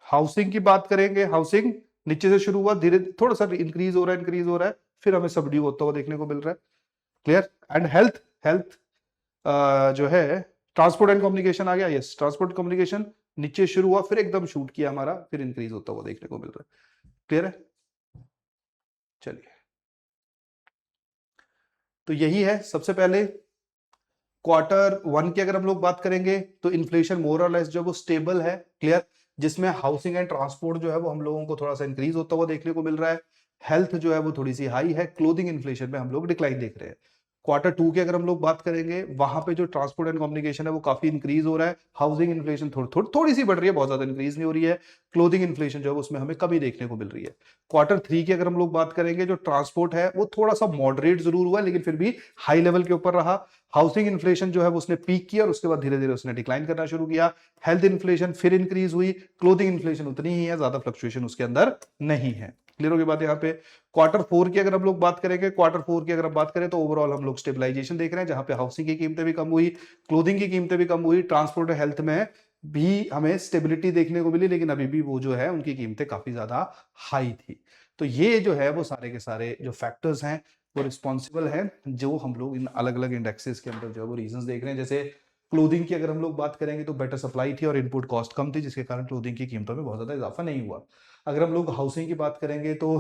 हाउसिंग की बात करेंगे, हाउसिंग नीचे से शुरू हुआ, धीरे थोड़ा सा इंक्रीज हो रहा है, इंक्रीज हो रहा है, फिर हमें सबड्यू होता हुआ देखने को मिल रहा है। क्लियर। एंड हेल्थ, हेल्थ जो है ट्रांसपोर्ट एंड कम्युनिकेशन आ गया, यस, ट्रांसपोर्ट कम्युनिकेशन नीचे शुरू हुआ, फिर एकदम शूट किया हमारा, फिर इंक्रीज होता हुआ देखने को मिल रहा है। क्लियर है। चलिए, तो यही है सबसे पहले क्वार्टर वन की अगर हम लोग बात करेंगे तो इन्फ्लेशन मोर और लेस जो वो स्टेबल है। क्लियर। जिसमें हाउसिंग एंड ट्रांसपोर्ट जो है वो हम लोगों को थोड़ा सा इंक्रीज होता हुआ देखने को मिल रहा है। हेल्थ जो है वो थोड़ी सी हाई है, क्लोथिंग इन्फ्लेशन में हम लोग डिक्लाइन देख रहे हैं। क्वार्टर टू की अगर हम लोग बात करेंगे, वहां पे जो ट्रांसपोर्ट एंड कम्युनिकेशन है वो काफी इंक्रीज हो रहा है। हाउसिंग इन्फ्लेशन थोड़ी सी बढ़ रही है, बहुत ज्यादा इंक्रीज नहीं हो रही है। क्लोथिंग इन्फ्लेशन जो है उसमें हमें कमी देखने को मिल रही है। क्वार्टर थ्री की अगर हम लोग बात करेंगे, जो ट्रांसपोर्ट है वो थोड़ा सा मॉडरेट जरूर हुआ, लेकिन फिर भी हाई लेवल के ऊपर रहा। हाउसिंग इन्फ्लेशन जो है वो उसने पीक किया और उसके बाद धीरे धीरे उसने डिक्लाइन करना शुरू किया। हेल्थ इन्फ्लेशन फिर इंक्रीज हुई, क्लोथिंग इन्फ्लेशन उतनी ही है, ज्यादा फ्लक्चुएशन उसके अंदर नहीं है। क्लियर होगी बात यहाँ पे। क्वार्टर फोर की अगर हम लोग बात करेंगे, क्वार्टर फोर की अगर हम बात करें तो ओवरऑल हम लोग स्टेबलाइजेशन देख रहे हैं, जहां पे हाउसिंग की कीमतें भी कम हुई, क्लोथिंग की कीमतें भी कम हुई, ट्रांसपोर्ट और हेल्थ में भी हमें स्टेबिलिटी देखने को मिली, लेकिन अभी भी वो जो है उनकी कीमतें काफी ज्यादा हाई थी। तो ये जो है वो सारे के सारे जो फैक्टर्स हैं वो रिस्पॉन्सिबल है, जो हम लोग इन अलग अलग इंडेक्सेस के अंदर जो है वो रीजंस देख रहे हैं। जैसे क्लोथिंग की अगर हम लोग बात करेंगे तो बेटर सप्लाई थी और इनपुट कॉस्ट कम थी, जिसके कारण क्लोथिंग की कीमतों में बहुत ज्यादा इजाफा नहीं हुआ। अगर हम लोग हाउसिंग की बात करेंगे तो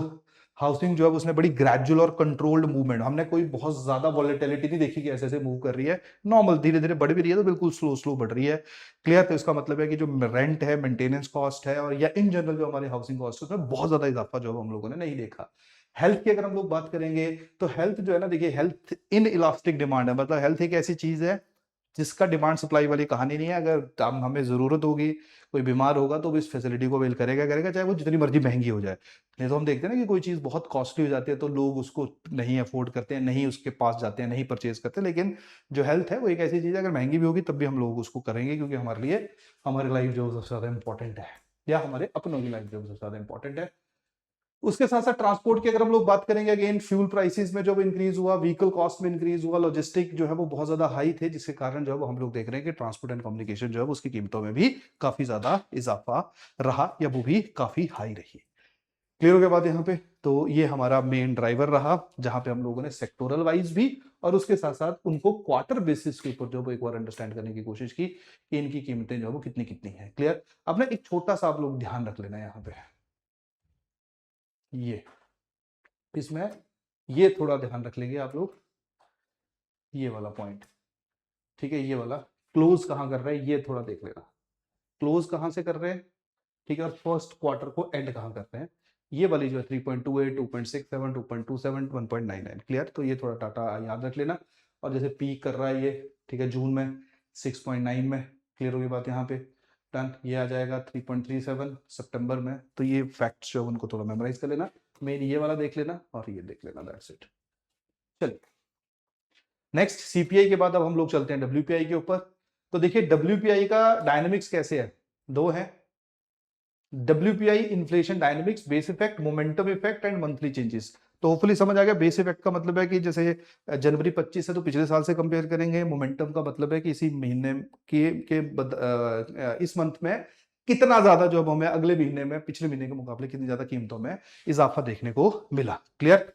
हाउसिंग जो है उसने बड़ी ग्रेजुअल और कंट्रोल्ड मूवमेंट, हमने कोई बहुत ज्यादा वॉलेटिलिटी नहीं देखी कि ऐसे ऐसे मूव कर रही है, नॉर्मल धीरे धीरे बढ़ भी रही है तो बिल्कुल स्लो स्लो बढ़ रही है। क्लियर। तो इसका मतलब है कि जो रेंट है, मेंटेनेंस कॉस्ट है, और या इन जनरल जो हमारे हाउसिंग कॉस्ट है उसमें बहुत ज्यादा इजाफा जो हम लोगों ने नहीं देखा। हेल्थ की अगर हम लोग बात करेंगे तो हेल्थ जो है ना, देखिए हेल्थ इन इलास्टिक डिमांड है, मतलब हेल्थ एक ऐसी चीज है जिसका डिमांड सप्लाई वाली कहानी नहीं है। अगर हमें जरूरत होगी, कोई बीमार होगा तो वो इस फैसिलिटी को अवेल करेगा करेगा, चाहे वो जितनी मर्जी महंगी हो जाए। नहीं तो हम देखते हैं ना कि कोई चीज बहुत कॉस्टली हो जाती है तो लोग उसको नहीं अफोर्ड करते हैं, नहीं उसके पास जाते हैं, नहीं परचेज करते। लेकिन जो हेल्थ है वो एक ऐसी चीज है, अगर महंगी भी होगी तब भी हम लोग उसको करेंगे, क्योंकि हमारे लिए हमारी लाइफ जो सबसे ज्यादा इंपॉर्टेंट है, या हमारे अपनों की लाइफ जो सबसे ज्यादा इंपॉर्टेंट है। उसके साथ साथ ट्रांसपोर्ट की अगर हम लोग बात करेंगे, अगेन फ्यूल प्राइसेस में जो इंक्रीज हुआ, व्हीकल कॉस्ट में इंक्रीज हुआ, लॉजिस्टिक जो है वो बहुत ज्यादा हाई थे, जिसके कारण जो है वो हम लोग देख रहे हैं कि ट्रांसपोर्ट एंड कम्युनिकेशन जो है उसकी कीमतों में भी काफी ज्यादा इजाफा रहा, या वो भी काफी हाई रही। क्लियर हो गया बात यहाँ पे? तो ये हमारा मेन ड्राइवर रहा, जहां पे हम लोगों ने सेक्टोरल वाइज भी और उसके साथ साथ उनको क्वार्टर बेसिस के ऊपर जो एक बार अंडरस्टैंड करने की कोशिश की कि इनकी कीमतें जो है वो कितनी कितनी है। क्लियर? अब ना एक छोटा सा आप लोग ध्यान रख लेना यहाँ पे, ये इसमें ये थोड़ा ध्यान रख लेंगे आप लोग, ये वाला पॉइंट, ठीक है, ये वाला क्लोज कहां कर रहे हैं ये थोड़ा देख लेना, क्लोज कहां से कर रहे हैं, ठीक है, और फर्स्ट क्वार्टर को एंड कहां करते हैं, ये वाली जो है 3.28, 2.67, 2.27, 1.99। क्लियर? तो ये थोड़ा टाटा याद रख लेना। और जैसे पीक कर रहा है ये, ठीक है, जून में 6.9 में। क्लियर होगी बात यहाँ पे? डन। ये आ जाएगा 3.37 सितंबर में। तो ये फैक्ट्स जो उनको थोड़ा मेमोराइज कर लेना, मेन ये वाला देख लेना और ये देख लेना, दैट्स इट। चलिए नेक्स्ट सीपीआई के बाद अब हम लोग चलते हैं डब्ल्यूपीआई के ऊपर। तो देखिए डब्ल्यूपीआई का डायनेमिक्स कैसे है, दो है, WPI inflation dynamics, base effect, momentum effect and monthly changes. तो होपफुली समझ आ गया। बेस इफेक्ट का मतलब है कि जैसे जनवरी 25 है तो पिछले साल से कंपेयर करेंगे। मोमेंटम का मतलब है कि इसी महीने इस मंथ में कितना ज्यादा जो हमें अगले महीने में पिछले महीने के मुकाबले कितनी ज्यादा कीमतों में इजाफा देखने को मिला। क्लियर?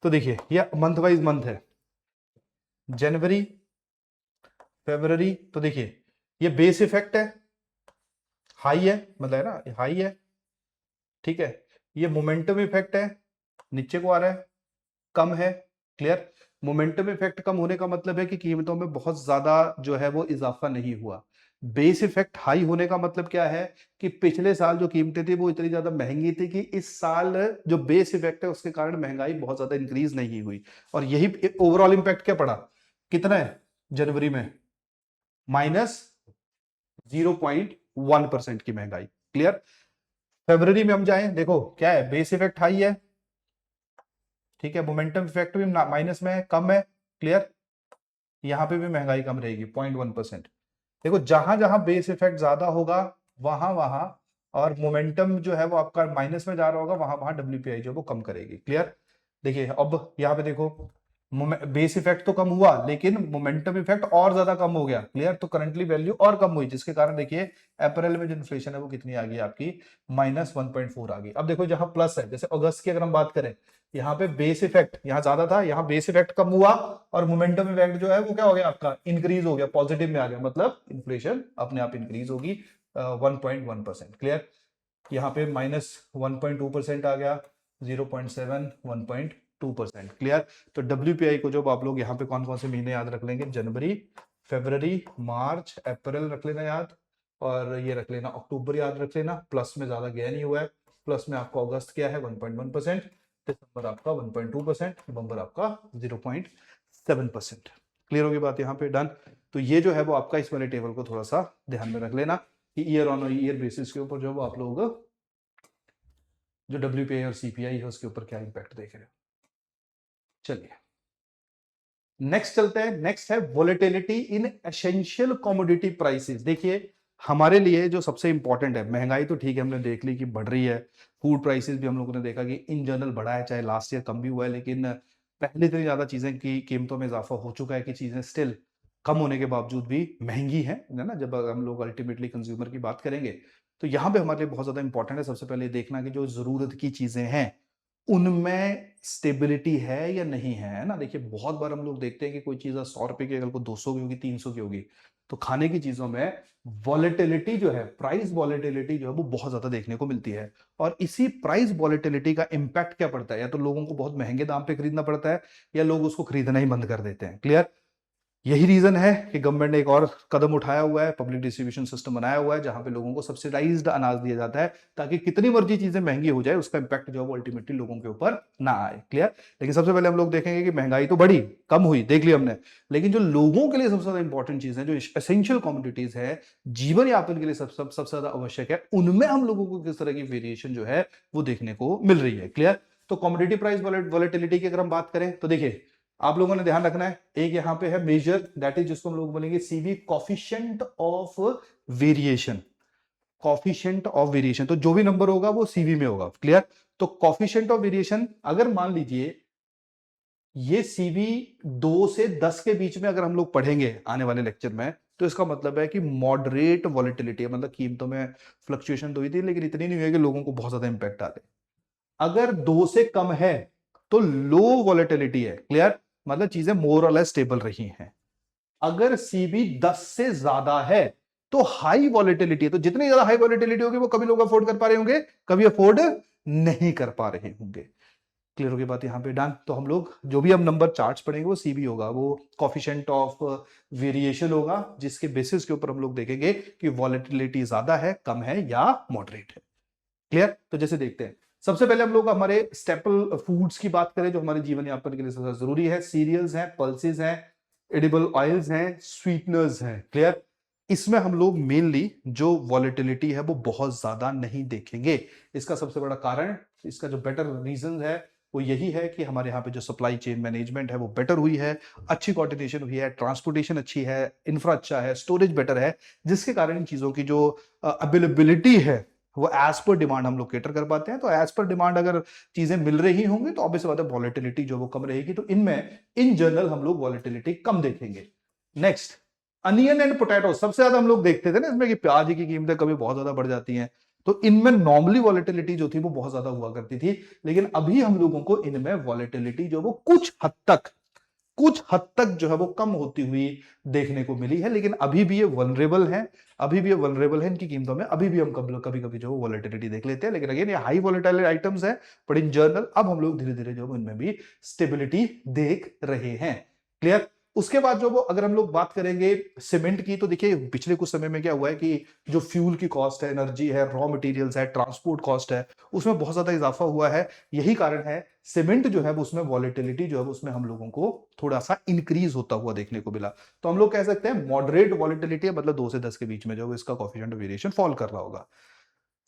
तो देखिए ये मंथ वाइज मंथ है, जनवरी, फरवरी। तो देखिए ये बेस इफेक्ट है, हाई है, मतलब है ना हाई है, ठीक है। ये मोमेंटम इफेक्ट है, नीचे को आ रहा है, कम है। क्लियर? मोमेंटम इफेक्ट कम होने का मतलब है कि कीमतों में बहुत ज्यादा जो है वो इजाफा नहीं हुआ। बेस इफेक्ट हाई होने का मतलब क्या है कि पिछले साल जो कीमतें थी वो इतनी ज्यादा महंगी थी कि इस साल जो बेस इफेक्ट है उसके कारण महंगाई बहुत ज्यादा इंक्रीज नहीं हुई। और यही ओवरऑल इंपैक्ट क्या पड़ा, कितना है जनवरी में, -0.1% की महंगाई। क्लियर? फरवरी में हम जाएं, देखो क्या है, बेस इफेक्ट हाई है, ठीक है, मोमेंटम इफेक्ट भी माइनस में है, कम है। क्लियर? यहां पे भी महंगाई कम रहेगी 0.1%। देखो जहां जहां बेस इफेक्ट ज्यादा होगा वहां वहां, और मोमेंटम जो है वो आपका माइनस में जा रहा होगा वहां वहां डब्ल्यूपीआई जो वो कम करेगी। क्लियर? देखिए अब यहां पे देखो, बेस इफेक्ट तो कम हुआ लेकिन मोमेंटम इफेक्ट और ज्यादा कम हो गया। क्लियर? तो करंटली वैल्यू और कम हुई, जिसके कारण देखिए अप्रैल में जो इन्फ्लेशन है वो कितनी आ गई आपकी, -1.4 आ गई। अब देखो जहां प्लस है, जैसे अगस्त की अगर हम बात करें, यहाँ पे बेस इफेक्ट यहाँ ज्यादा था, यहाँ बेस इफेक्ट कम हुआ और मोमेंटम इफेक्ट जो है वो क्या हो गया आपका, इंक्रीज हो गया, पॉजिटिव में आ गया, मतलब इन्फ्लेशन अपने आप इंक्रीज होगी 1.1%। क्लियर? यहाँ पे -1.2% आ गया, 0.7, 1.2%। क्लियर? तो डब्ल्यूपीआई को जब आप लोग यहाँ पे कौन कौन से महीने याद रख लेंगे, जनवरी, फरवरी, मार्च, अप्रैल रख लेना याद, और ये रख लेना अक्टूबर याद रख लेना, प्लस में ज्यादा गया नहीं हुआ है। प्लस में आपको अगस्त क्या है 1.1%, दिसंबर आपका 1.2%, नवंबर आपका 0.7%। क्लियर होगी बात यहाँ पे? डन। तो ये जो है वो आपका इस वाले टेबल को थोड़ा सा ध्यान में रख लेना कि ईयर ऑन ईयर बेसिस के ऊपर जो वो आप लोग जो डब्ल्यूपीआई और सीपीआई है उसके ऊपर क्या इंपैक्ट देख रहे हो। चलिए नेक्स्ट चलते हैं। नेक्स्ट है वोलेटिलिटी इन एसेंशियल कमोडिटी प्राइसेस। देखिए हमारे लिए जो सबसे इंपॉर्टेंट है, महंगाई तो ठीक है हमने देख ली कि बढ़ रही है, फूड प्राइसेस भी हम लोगों ने देखा कि इन जनरल बढ़ा है, चाहे लास्ट ईयर कम भी हुआ है, लेकिन पहले इतनी ज्यादा चीजें की कीमतों में इजाफा हो चुका है कि चीजें स्टिल कम होने के बावजूद भी महंगी है ना। जब हम लोग अल्टीमेटली कंज्यूमर की बात करेंगे तो यहाँ पे हमारे लिए बहुत ज्यादा इंपॉर्टेंट है सबसे पहले देखना कि जो जरूरत की चीजें हैं उनमें स्टेबिलिटी है या नहीं है ना। देखिए बहुत बार हम लोग देखते हैं कि कोई चीज 100 रुपए की कल को 200 की होगी, 300 की होगी। तो खाने की चीजों में वॉलेटिलिटी जो है, प्राइस वॉलेटिलिटी जो है वो बहुत ज्यादा देखने को मिलती है। और इसी प्राइस वॉलेटिलिटी का इंपैक्ट क्या पड़ता है, या तो लोगों को बहुत महंगे दाम पे खरीदना पड़ता है या लोग उसको खरीदना ही बंद कर देते हैं। क्लियर? यही रीजन है कि गवर्नमेंट ने एक और कदम उठाया हुआ है, पब्लिक डिस्ट्रीब्यूशन सिस्टम बनाया हुआ है जहां पे लोगों को सब्सिडाइज्ड अनाज दिया जाता है, ताकि कितनी मर्जी चीजें महंगी हो जाए उसका इंपैक्ट जो है वो अल्टीमेटली लोगों के ऊपर ना आए। क्लियर। लेकिन सबसे पहले हम लोग देखेंगे कि महंगाई तो बढ़ी, कम हुई, देख लिया हमने, लेकिन जो लोगों के लिए सबसे ज्यादा इंपॉर्टेंट चीज है, जो एसेंशियल कॉमोडिटीज है, जीवन यापन के लिए सबसे ज्यादा आवश्यक है, उनमें हम लोगों को किस तरह की वेरिएशन जो है वो देखने को मिल रही है। क्लियर। तो कॉमोडिटी प्राइस वॉलेटिलिटी की अगर हम बात करें तो देखिए, आप लोगों ने ध्यान रखना है, एक यहां पे है मेजर, दैट इज जिसको हम लोग बोलेंगे CV, coefficient of variation. Coefficient of variation, तो जो भी नंबर होगा वो सीवी में होगा। क्लियर। तो कॉफिशिएंट ऑफ वेरिएशन, अगर मान लीजिए ये सीवी 2 से 10 के बीच में अगर हम लोग पढ़ेंगे आने वाले लेक्चर में, तो इसका मतलब है कि मॉडरेट वॉलेटिलिटी है, मतलब कीमतों में फ्लक्चुएशन तो हुई थी लेकिन इतनी नहीं हुई कि लोगों को बहुत ज्यादा इंपैक्ट डाले। अगर 2 से कम है तो लो वॉलेटिलिटी है। क्लियर। मतलब चीजें मोर और लेस स्टेबल रही हैं। अगर सीबी 10 से ज्यादा है तो हाई वॉलेटिलिटी है, तो जितनी ज्यादा हाई वॉलेटिलिटी होगी वो कभी लोग अफोर्ड कर पा रहे होंगे, कभी अफोर्ड नहीं कर पा रहे होंगे। क्लियर होगी बात यहां पे, डन। तो हम लोग जो भी हम नंबर चार्ट्स पढ़ेंगे वो सीबी होगा, वो कॉफिशिएंट ऑफ वेरिएशन होगा, जिसके बेसिस के ऊपर हम लोग देखेंगे कि वॉलेटिलिटी ज्यादा है, कम है या मॉडरेट है। क्लियर। तो जैसे देखते हैं, सबसे पहले हम लोग हमारे स्टेपल फूड्स की बात करें जो हमारे जीवन यापन के लिए सबसे जरूरी है। सीरियल्स हैं, पल्सेस हैं, एडिबल ऑयल्स हैं, स्वीटनर्स हैं। क्लियर। इसमें हम लोग मेनली जो वॉलेटिलिटी है वो बहुत ज्यादा नहीं देखेंगे। इसका सबसे बड़ा कारण, इसका जो बेटर रीजन है वो यही है कि हमारे यहाँ पे जो सप्लाई चेन मैनेजमेंट है वो बेटर हुई है, अच्छी कोऑर्डिनेशन हुई है, ट्रांसपोर्टेशन अच्छी है, इंफ्रा अच्छा है, स्टोरेज बेटर है, जिसके कारण इन चीजों की जो अवेलेबिलिटी है वो एज पर डिमांड हम लोग केटर कर पाते हैं। तो एज पर डिमांड अगर चीजें मिल रही होंगी तो ऑब्वियस बात है वॉलेटिलिटी जो वो कम रहेगी, तो इनमें इन जनरल हम लोग वॉलेटिलिटी कम देखेंगे। नेक्स्ट, अनियन एंड पोटैटो सबसे ज्यादा हम लोग देखते थे ना इसमें कि प्याज की कीमतें कभी बहुत ज्यादा बढ़ जाती हैं, तो इनमें नॉर्मली वॉलेटिलिटी जो थी वो बहुत ज्यादा हुआ करती थी, लेकिन अभी हम लोगों को इनमें वॉलेटिलिटी जो वो कुछ हद तक जो है वो कम होती हुई देखने को मिली है, लेकिन अभी भी ये वनरेबल है, इनकी कीमतों में अभी भी हम कभी कभी जो वॉलेटिलिटी देख लेते हैं, लेकिन अगेन ये हाई वॉलेटाइल आइटम्स है, बट इन जनरल अब हम लोग धीरे धीरे जो इनमें भी स्टेबिलिटी देख रहे हैं। क्लियर। उसके बाद जो वो अगर हम लोग बात करेंगे सीमेंट की, तो देखिए पिछले कुछ समय में क्या हुआ है कि जो फ्यूल की कॉस्ट है, एनर्जी है, रॉ मटेरियल्स है, ट्रांसपोर्ट कॉस्ट है, उसमें बहुत ज्यादा इजाफा हुआ है। यही कारण है सीमेंट जो है वो उसमें वॉलेटिलिटी जो है उसमें हम लोगों को थोड़ा सा इंक्रीज होता हुआ देखने को मिला। तो हम लोग कह सकते हैं मॉडरेट वॉलेटिलिटी है, मतलब 2 से 10 के बीच में जो इसका कोएफिशिएंट ऑफ वेरिएशन फॉल कर रहा होगा।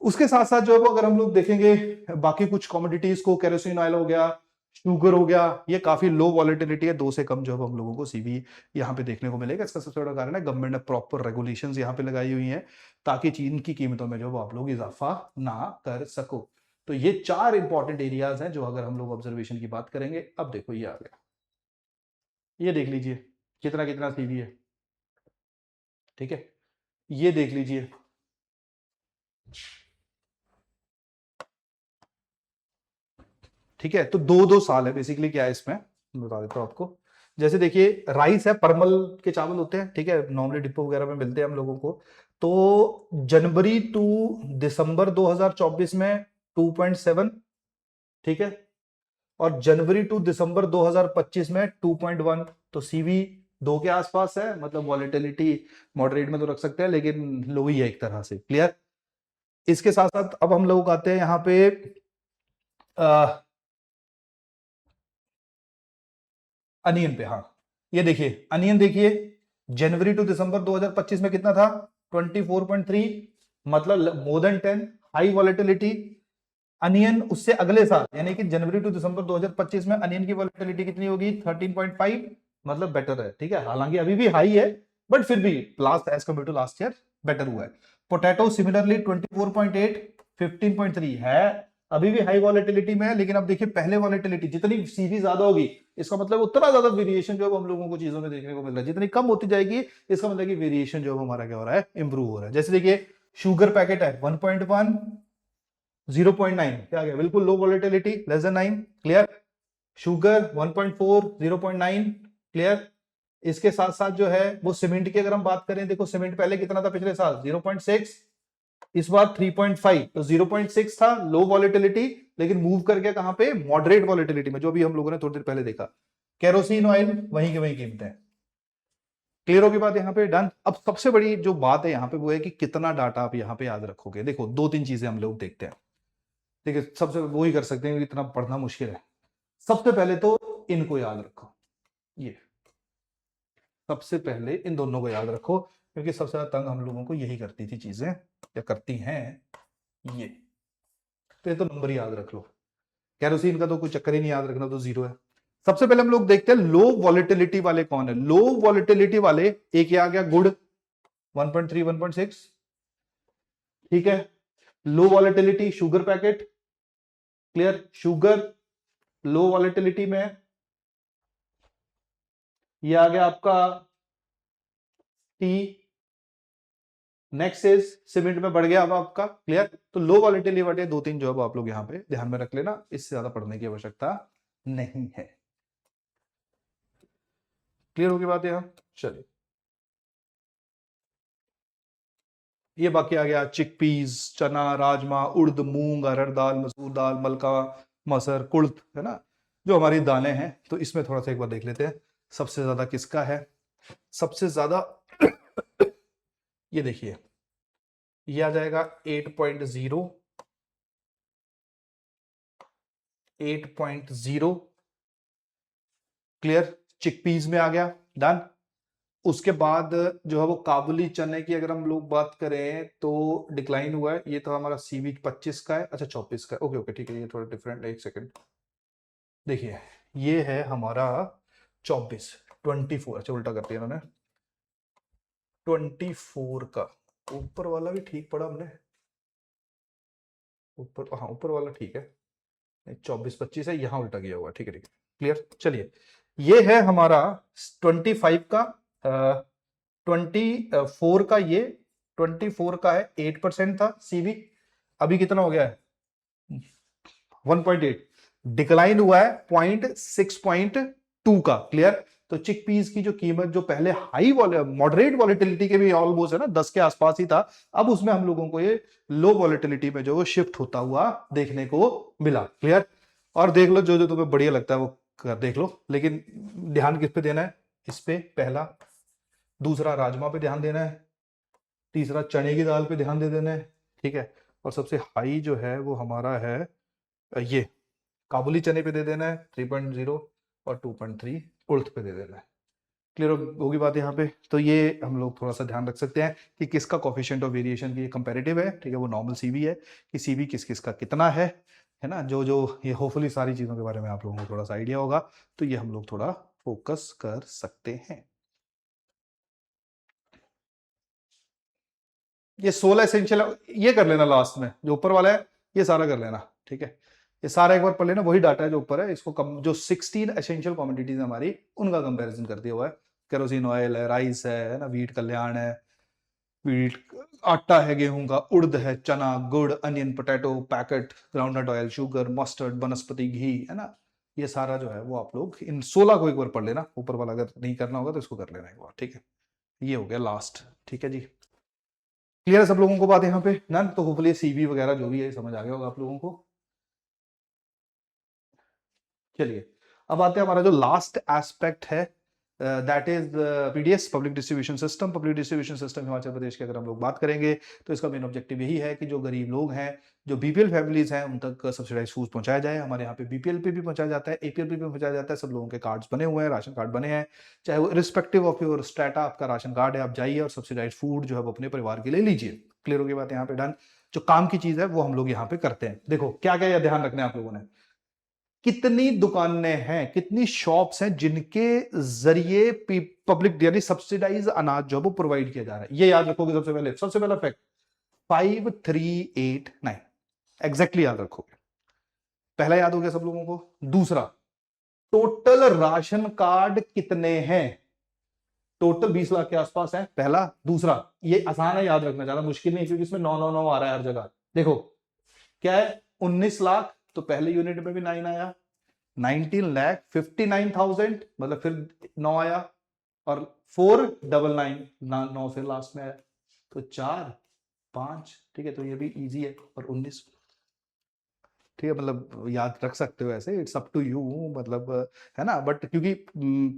उसके साथ साथ जो है वो अगर हम लोग देखेंगे बाकी कुछ कमोडिटीज को, केरोसिन ऑयल हो गया, शुगर हो गया, ये काफी लो वॉलेटिलिटी है, 2 से कम जो है हम लोगों को सीवी यहाँ पे देखने को मिलेगा। इसका सबसे बड़ा कारण है गवर्नमेंट ने प्रॉपर रेगुलेशंस यहाँ पे लगाई हुई हैं ताकि चीन की कीमतों में जो आप लोग इजाफा ना कर सको। तो ये 4 इंपॉर्टेंट एरियाज हैं जो अगर हम लोग ऑब्जर्वेशन की बात करेंगे। अब देखो ये आ गया, ये देख लीजिए कितना कितना सीवी है। ठीक है, ये देख लीजिए, ठीक है, तो 2-2 साल है बेसिकली। क्या है इसमें मैं बता देता हूं आपको। जैसे देखिए राइस है, परमल के चावल होते हैं, ठीक है, नॉर्मली डिपो वगैरह में मिलते हैं हम लोगों को। तो जनवरी टू दिसंबर 2024 में 2.7, ठीक है, और जनवरी टू दिसंबर 2025 में 2.1। तो सीवी 2 के आसपास है, मतलब वॉलेटिलिटी मॉडरेट में तो रख सकते हैं लेकिन लो ही है एक तरह से। क्लियर। इसके साथ साथ अब हम लोग आते हैं यहाँ पे अनियन पे। हाँ, ये देखिए अनियन, देखिए जनवरी टू दिसंबर 2025 में कितना था, 24.3, मतलब more than 10, high volatility. Onion उससे अगले साल यानी कि जनवरी टू दिसंबर 2025 में अनियन की वॉलेटिलिटी कितनी होगी, 13.5, मतलब बेटर है। ठीक है, हालांकि अभी भी हाई है, बट फिर भी last as compare to last year better हुआ है। पोटैटो सिमिलरली 24.8, 15.3 है, अभी भी हाई वॉलेटिलिटी में है, लेकिन अब देखिए पहले वॉलेटिलिटी जितनी सीवी ज्यादा होगी इसका मतलब उतना ज्यादा वेरिएशन जो है हम लोगों को चीजों में देखने को मिल रहा है, जितनी कम होती जाएगी इसका मतलब कि वेरिएशन जो है हमारा क्या हो रहा है, इंप्रूव हो रहा है। जैसे देखिए शुगर पैकेट है 1.1, 0.9 क्या आ गया, बिल्कुल low volatility, less than 9। Clear. Sugar 1.4, 0.9। Clear. इसके साथ साथ जो है वो सीमेंट की अगर हम बात करें, देखो सीमेंट पहले कितना था पिछले साल, 0.6, इस बार 3.5। तो 0.6 था लो वॉलेटिलिटी, लेकिन मूव करके कहां पे, मॉडरेट वॉलेटिलिटी में, जो भी हम लोगों ने थोड़ी देर पहले देखा। केरोसिन ऑयल वहीं की वहीं कीमतें, क्लियर होगी बात यहाँ पे, डन। अब सबसे बड़ी जो बात है यहाँ पे वो है कि कितना डाटा आप यहाँ पे याद रखोगे। देखो दो तीन चीजें हम लोग देखते हैं, ठीक है, सबसे वो ही कर सकते हैं, इतना पढ़ना मुश्किल है। सबसे पहले तो इनको याद रखो, ये सबसे पहले इन दोनों को याद रखो, क्योंकि सबसे ज्यादा तंग हम लोगों को यही करती थी चीजें, या करती हैं ये। तो ये तो नंबर ही याद रख लो, कैरोसिन का तो कोई चक्कर ही नहीं, याद रखना तो जीरो है। सबसे पहले हम लोग देखते हैं लो वॉलेटिलिटी वाले कौन है। लो वॉलेटिलिटी वाले एक ये आ गया गुड 1.3 1.6, ठीक है। Low volatility sugar packet, clear, sugar low volatility में ये आ गया आपका टी। नेक्स्ट इज सीमेंट में बढ़ गया अब आपका, क्लियर। तो लो वॉलेटिलिटी वाले दो तीन जो अब आप लोग यहां पे ध्यान में रख लेना, इससे ज्यादा पढ़ने की आवश्यकता नहीं है। क्लियर होगी बात यहां, चलिए। ये बाकी आ गया चिकपीस, चना, राजमा, उड़द, मूंग, अरहर दाल, मसूर दाल, मलका, मसर, कुल्थ, है ना, जो हमारी दालें हैं। तो इसमें थोड़ा सा एक बार देख लेते हैं सबसे ज्यादा किसका है। सबसे ज्यादा ये देखिए, ये आ जाएगा 8.0, 8.0, क्लियर। चिकपीस में आ गया, डन। उसके बाद जो है वो काबुली चने की अगर हम लोग बात करें तो डिक्लाइन हुआ है। ये तो हमारा सीवी 25 का है, अच्छा 24 का है, ओके ओके ठीक है, ये थोड़ा डिफरेंट है, एक सेकंड। देखिए ये है हमारा 24, 24, अच्छा उल्टा कर दिया मैंने, 24 का। ऊपर वाला भी ठीक पड़ा हमने, ऊपर, हाँ ऊपर वाला ठीक है, 24 25 है, यहाँ उल्टा किया हुआ, ठीक है ठीक है, क्लियर। चलिए ये है हमारा 25 का, 24 का, ये 24 का है, 8% था सीवी, अभी कितना हो गया है 1.8, डिक्लाइन हुआ है 0.6.2 का, क्लियर। तो चिकपीस की जो कीमत जो पहले हाई मॉडरेट वॉलेटिलिटी के भी ऑलमोस्ट है ना 10 के आसपास ही था, अब उसमें हम लोगों को ये लो वॉलेटिलिटी में जो वो शिफ्ट होता हुआ देखने को मिला, क्लियर। और देख लो जो जो तुम्हें बढ़िया लगता है वो देख लो, लेकिन ध्यान किस पे देना है, इस पे पहला, दूसरा राजमा पे ध्यान देना है, तीसरा चने की दाल पे ध्यान दे देना है, ठीक है। और सबसे हाई जो है वो हमारा है ये काबुली चने पे दे देना है 3.0, और 2.3 उड़द पे दे देना है। क्लियर होगी बात यहाँ पे। तो ये हम लोग थोड़ा सा ध्यान रख सकते हैं कि किसका कोफिशिएंट ऑफ वेरिएशन की कंपैरेटिव है, ठीक है, वो नॉर्मल सीवी है कि सीवी किस किस का कितना है ना, जो जो ये होपफुली सारी चीज़ों के बारे में आप लोगों को थोड़ा सा आइडिया होगा, तो ये हम लोग थोड़ा फोकस कर सकते हैं। ये 16 एसेंशियल, ये कर लेना लास्ट में, जो ऊपर वाला है ये सारा कर लेना, ठीक है। ये सारा एक बार पढ़ लेना, वही डाटा है जो ऊपर है, इसको कम, जो 16 एसेंशियल कमोडिटीज हमारी उनका कंपैरिजन कर दिया हुआ है। केरोसिन ऑयल है, राइस है ना, व्हीट कल्याण है, व्हीट आटा है गेहूं का, उड़द है, चना, गुड़, onion, potato, packet, groundnut oil, sugar, mustard, वनस्पति घी, है ना, ये सारा जो है वो आप लोग इन 16 को एक बार पढ़ लेना। ऊपर वाला अगर नहीं करना होगा तो इसको कर लेना एक बार, ठीक है। ये हो गया लास्ट, ठीक है जी। क्लियर है सब लोगों को बात यहाँ पे ना, तो होपफुली सीवी वगैरह जो भी है समझ आ गया होगा आप लोगों को। चलिए अब आते हैं हमारा जो लास्ट एस्पेक्ट है, that is PDS, public distribution system. Public distribution system Himachal Pradesh की अगर हम लोग बात करेंगे तो इसका मेन ऑब्जेक्टिव यही है कि जो गरीब लोग हैं, जो बीपीएल फैमिलीज हैं, उन तक सब्सिडाइज फूड पहुंचाया जाए। हमारे यहाँ पे बीपीएल पे भी पहुंचाया जाता है, एपीएल पे भी पहुंचाया जाता है, सब लोगों के कार्ड्स बने हुए हैं, राशन कार्ड बने हैं, चाहे वो रिस्पेक्टिव ऑफ योर स्टेटा आपका राशन कार्ड है, आप जाइए और सब्सिडाइज फूड जो है वो अपने परिवार के लिए लीजिए। क्लियर होगी बात यहाँ पे, डन। जो काम की चीज है वो हम लोग यहाँ पे करते हैं। देखो क्या क्या ध्यान रखना है आप लोगों ने, कितनी दुकानें हैं, कितनी शॉप्स हैं जिनके जरिए पब्लिक यानी सब्सिडाइज अनाज जो वो प्रोवाइड किया जा रहा है, ये याद रखोगे। सबसे पहला फैक्ट 5389 एग्जैक्टली याद रखोगे, पहला याद हो गया सब लोगों को। दूसरा, टोटल राशन कार्ड कितने हैं, टोटल 20 लाख के आसपास है, पहला। दूसरा, ये आसान है याद रखना, ज्यादा मुश्किल नहीं, क्योंकि इसमें 999 आ रहा है हर जगह। देखो क्या है, 19 लाख, तो पहले यूनिट में भी 9 आया, 19,59,000, मतलब फिर 9 आया, और 499, 9 फिर लास्ट में आया, तो 4 5, ठीक है। तो ये भी इजी है, और 19, ठीक है, मतलब याद रख सकते हो ऐसे, इट्स अप टू यू, मतलब है ना। बट क्योंकि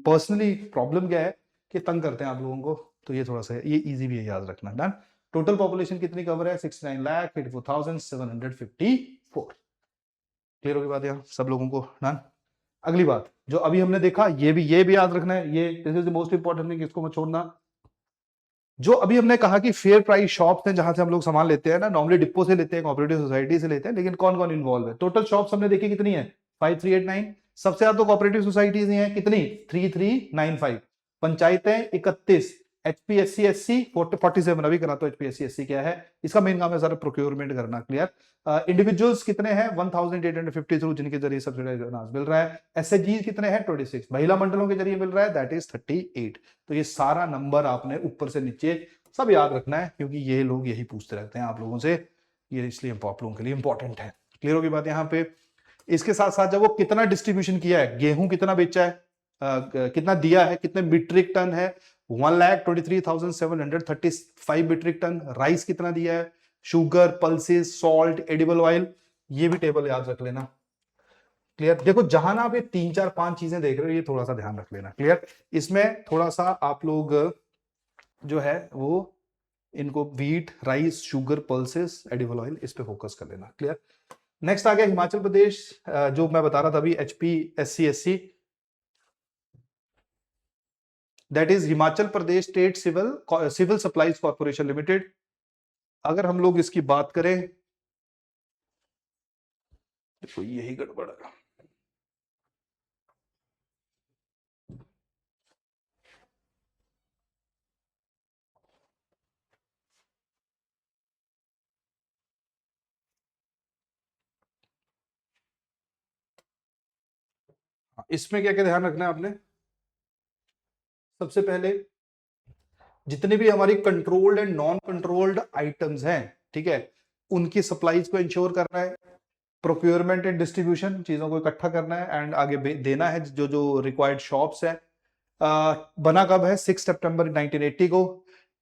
पर्सनली प्रॉब्लम क्या है कि तंग करते हैं आप लोगों को, तो ये थोड़ा सा ये इजी भी है याद रखना। डन। टोटल पॉपुलेशन कितनी कवर है? 69,84,754। क्लियर होगी बात यहाँ सब लोगों को? डन। अगली बात जो अभी हमने देखा, ये भी याद रखना है, ये this is the most important thing, इसको मत छोड़ना। जो अभी हमने कहा कि फेयर प्राइस शॉप्स हैं जहां से हम लोग सामान लेते हैं ना, नॉर्मली डिपो से लेते हैं, कोऑपरेटिव सोसाइटी से लेते हैं, लेकिन कौन कौन इन्वॉल्व है? टोटल शॉप्स हमने देखी कितनी है? 5389। सबसे ज्यादा तो कोऑपरेटिव सोसाइटीज ही हैं, कितनी? 3395। पंचायतें 31। एचपीएससी एससी 47 अभी करा, तो एचपीएससी एससी क्या है? इसका मेन काम है सारा प्रोक्योरमेंट करना। क्लियर। इंडिविजुअल्स कितने हैं? 1850 थ्रू, जिनके जरिए सब्सिडाइज अनाज मिल रहा है। एसएचजी कितने हैं? 26। महिला मंडलों के जरिए मिल रहा है, दैट इज 38। तो ये सारा नंबर आपने ऊपर से नीचे सब याद रखना है, क्योंकि ये लोग यही पूछते रहते हैं आप लोगों से, ये इसलिए आप लोगों के लिए इंपॉर्टेंट है। क्लियर होगी बात यहाँ पे? इसके साथ साथ जब वो कितना डिस्ट्रीब्यूशन किया है, गेहूं कितना बेचा है, कितना दिया है, कितने मीट्रिक टन है? 1,23,735 मीट्रिक टन। राइस कितना दिया है? Sugar, pulses, salt, edible oil, ये भी टेबल याद रख लेना। क्लियर? देखो जहां ना आप ये 3 4 5 चीजें देख रहे हो, ये थोड़ा सा ध्यान रख लेना। क्लियर? इसमें थोड़ा सा आप लोग जो है वो इनको wheat, rice, sugar, pulses, edible oil, इस पे फोकस कर लेना। क्लियर? नेक्स्ट आ गया हिमाचल प्रदेश, जो मैं बता रहा था अभी, HP SC SC, that is Himachal Pradesh state civil supplies corporation limited. अगर हम लोग इसकी बात करें, देखो यही गड़बड़ है। इसमें क्या क्या ध्यान रखना है आपने? सबसे पहले जितने भी हमारी controlled and non controlled items हैं, ठीक है, उनकी सप्लाईज को इंश्योर करना है। प्रोक्योरमेंट एंड डिस्ट्रीब्यूशन, चीजों को इकट्ठा करना है एंड आगे देना है जो जो रिक्वायर्ड शॉप्स है। बना कब है? 6 सितंबर 1980 को।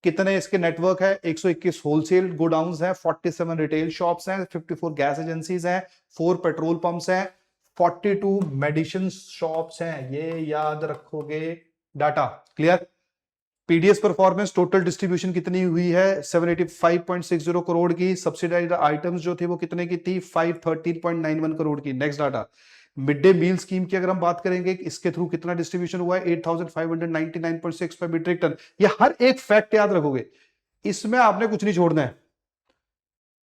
कितने इसके नेटवर्क है? 121 होलसेल गोडाउन्स हैं, 47 रिटेल शॉप्स हैं, 54 गैस एजेंसीज हैं, 4 पेट्रोल पंप्स हैं, 42 मेडिसिन शॉप्स हैं। ये याद रखोगे data. Clear? PDS performance, total distribution कितनी हुई है? 785.60 करोड़ की। सब्सिडाइज्ड आइटम्स जो थे वो कितने की थी? 513.91 करोड़ की। Next data, mid day meal scheme की अगर हम बात करेंगे, इसके थ्रू कितना डिस्ट्रीब्यूशन हुआ है? 8,599.65 मीट्रिक टन। ये हर एक फैक्ट याद रखोगे, इसमें आपने कुछ नहीं छोड़ना है।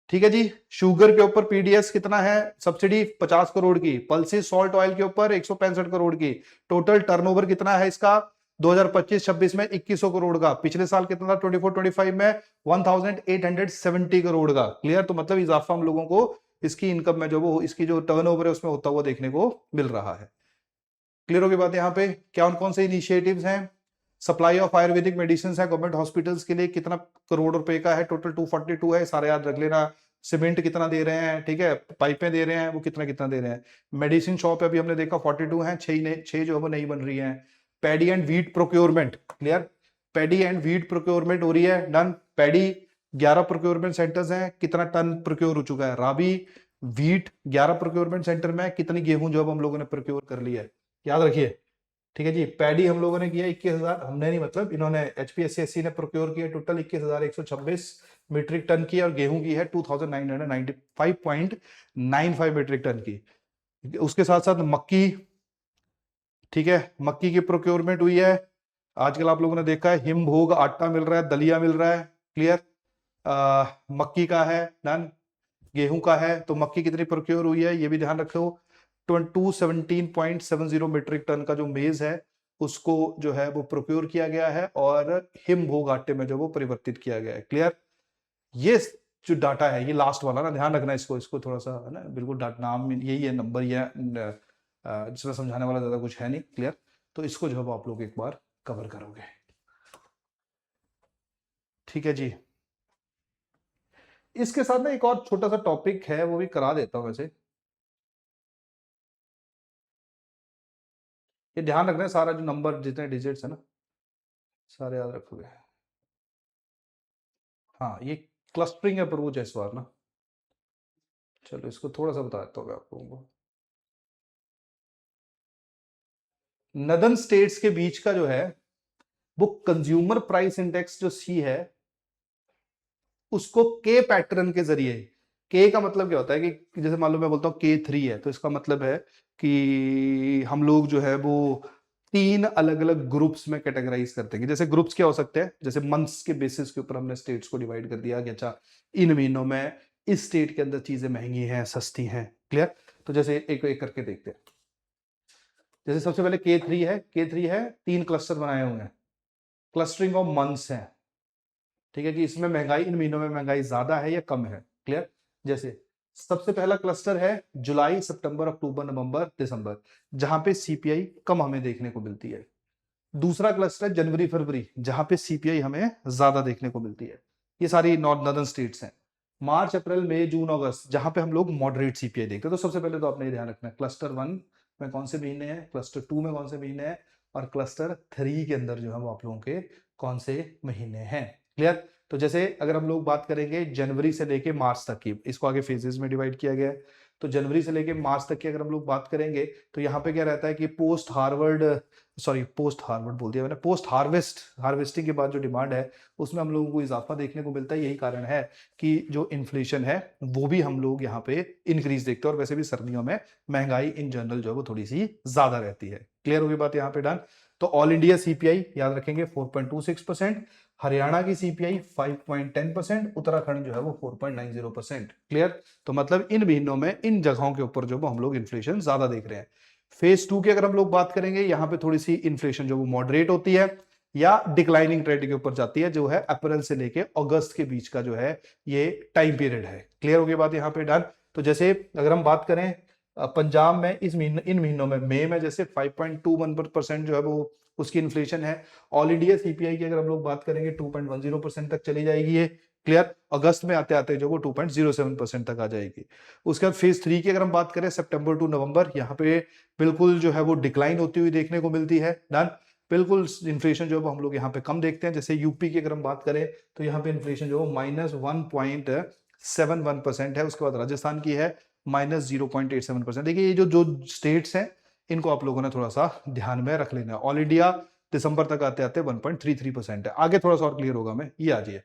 ठीक है जी। शुगर के ऊपर पीडीएस कितना है सब्सिडी? 50 करोड़ की। पल्सेस सॉल्ट ऑयल के ऊपर 165 करोड़ की। टोटल टर्नओवर कितना है इसका 2025-26 में? 2100 करोड़ का। पिछले साल कितना था 24-25 में? 1870 करोड़ का। क्लियर? तो मतलब इजाफा हम लोगों को इसकी इनकम में जो वो इसकी जो टर्नओवर है उसमें होता हुआ देखने को मिल रहा है। क्लियर होगी बात यहाँ पे? क्या कौन से इनिशिएटिव्स हैं? सप्लाई ऑफ आयुर्वेदिक मेडिसिन है गवर्नमेंट हॉस्पिटल्स के लिए, कितना करोड़ रुपए का है? टोटल 242 है, सारे याद रख लेना। सीमेंट कितना दे रहे हैं, ठीक है, पाइपें दे रहे हैं, वो कितना कितना दे रहे हैं। मेडिसिन शॉप अभी हमने देखा 42 है, 6 जो है वो नहीं बन रही है। Paddy and wheat procurement, clear, paddy and wheat procurement हो रही है, डन। पैडी 11 प्रोक्योरमेंट सेंटर्स हैं, कितना टन प्रोक्योर हो चुका है? राबी वीट 11 प्रोक्योरमेंट सेंटर में कितनी गेहूं जो अब हम लोगों ने प्रोक्योर कर लिया है, याद रखिए। ठीक है जी। पैडी हम लोगों ने किया 21,000, हमने नहीं मतलब इन्होंने एचपीएससी ने प्रोक्योर किया टोटल 21,126 मीट्रिक टन की, और गेहूं की है 2,995.95 मीट्रिक टन की। उसके साथ साथ मक्की, ठीक है, मक्की की प्रोक्योरमेंट हुई है। आजकल आप लोगों ने देखा है हिमभोग आटा मिल रहा है, दलिया मिल रहा है। क्लियर? मक्की का है, डन। गेहूं का है, तो मक्की कितनी प्रोक्योर हुई है ये भी ध्यान रखो। 217.70 मीट्रिक टन का जो मेज है उसको जो है वो प्रोक्योर किया गया है, और हिमभोग आटे में जो वो परिवर्तित किया गया है। क्लियर? ये जो डाटा है ये लास्ट वाला ना, ध्यान रखना इसको, इसको थोड़ा सा है ना, बिल्कुल नाम यही है, नंबर ये जिसमें समझाने वाला ज्यादा कुछ है नहीं। क्लियर? तो इसको जो है आप लोग एक बार कवर करोगे। ठीक है जी। इसके साथ ना एक और छोटा सा टॉपिक है, वो भी करा देता हूं वैसे। ये ध्यान रखना है, सारा जो नंबर जितने डिजिट्स है ना सारे याद रखोगे। हाँ, ये क्लस्टरिंग अप्रोच है इस बार ना। चलो इसको थोड़ा सा बता देता हूँ आप लोगों को। नदर्न स्टेट्स के बीच का जो है वो कंज्यूमर प्राइस इंडेक्स जो सी है उसको के पैटर्न के जरिए, के का मतलब क्या होता है कि जैसे मान लो मैं बोलता हूँ K3 है, तो इसका मतलब है कि हम लोग जो है वो 3 अलग अलग ग्रुप्स में कैटेगराइज करते हैं। जैसे ग्रुप्स क्या हो सकते हैं, जैसे मंथ्स के बेसिस के ऊपर हमने स्टेट्स को डिवाइड कर दिया कि अच्छा इन महीनों में इस स्टेट के अंदर चीजें महंगी हैं, सस्ती हैं। क्लियर? तो जैसे एक एक करके देखते हैं। जैसे सबसे पहले K3 है 3 क्लस्टर बनाए हुए हैं, क्लस्टरिंग ऑफ मंथ्स है। ठीक है कि इसमें महंगाई, इन महीनों में महंगाई ज्यादा है या कम है। क्लियर? जैसे सबसे पहला क्लस्टर है जुलाई, सितंबर, अक्टूबर, नवंबर, दिसंबर, जहां पे सीपीआई कम हमें देखने को मिलती है। दूसरा क्लस्टर है जनवरी, फरवरी, जहां पे सीपीआई हमें ज्यादा देखने को मिलती है। ये सारी नॉर्दर्न स्टेट्स हैं। मार्च, अप्रैल, मई, जून, अगस्त, जहां पे हम लोग मॉडरेट सीपीआई देखते हैं। तो सबसे पहले तो आपने ये ध्यान रखना है क्लस्टर 1 में कौन से महीने हैं, क्लस्टर 2 में कौन से महीने हैं, और क्लस्टर 3 के अंदर जो है वो आप लोगों के कौन से महीने हैं। क्लियर? तो जैसे अगर हम लोग बात करेंगे जनवरी से लेके मार्च तक की, इसको आगे फेजेस में डिवाइड किया गया है। तो जनवरी से लेके मार्च तक की अगर हम लोग बात करेंगे तो यहाँ पे क्या रहता है कि पोस्ट हार्वर्ड बोल दिया मैंने, पोस्ट हार्वेस्टिंग के बाद जो डिमांड है उसमें हम लोगों को इजाफा देखने को मिलता है। यही कारण है कि जो इन्फ्लेशन है वो भी हम लोग यहाँ पे इंक्रीज देखते हैं, और वैसे भी सर्दियों में महंगाई इन जनरल जो है वो थोड़ी सी ज्यादा रहती है। क्लियर होगी बात यहाँ पे? डन। तो ऑल इंडिया सीपीआई याद रखेंगे 4.26%, हरियाणा की सीपीआई 5.10%, उत्तराखंड जो है वो 4.90%। क्लियर? तो मतलब इन महीनों में इन जगहों के ऊपर जो हम लोग इन्फ्लेशन ज्यादा देख रहे हैं। फेज 2 की अगर हम लोग बात करेंगे, यहां पे थोड़ी सी इन्फ्लेशन जो वो मॉडरेट होती है या डिक्लाइनिंग ट्रेंड के ऊपर जाती है, जो है अप्रैल से लेके अगस्त के बीच का जो है ये टाइम पीरियड है। क्लियर हो गई बात यहाँ पे? डन। तो जैसे अगर हम बात करें पंजाब में इस महीने, इन महीनों में मई में जैसे 5.21% जो है वो उसकी इन्फ्लेशन है। ऑल इंडिया सीपीआई की अगर हम लोग बात करेंगे 2.10% तक चली जाएगी ये। क्लियर? अगस्त में आते आते जो वो 2.07% तक आ जाएगी। उसके बाद फेज 3 की अगर हम बात करें सितंबर टू नवंबर, यहाँ पे बिल्कुल जो है वो डिक्लाइन होती हुई देखने को मिलती है। डन। बिल्कुल इन्फ्लेशन जो है वो हम लोग यहाँ पे कम देखते हैं। जैसे यूपी की अगर हम बात करें तो यहाँ पे इन्फ्लेशन जो है -1.71% है। उसके बाद राजस्थान की है -0.87%। देखिए ये जो जो स्टेट्स हैं इनको आप लोगों ने थोड़ा सा ध्यान में रख लेना है। ऑल इंडिया दिसंबर तक आते आते 1.33% है। आगे थोड़ा सा और क्लियर होगा, मैं ये आ जाइए।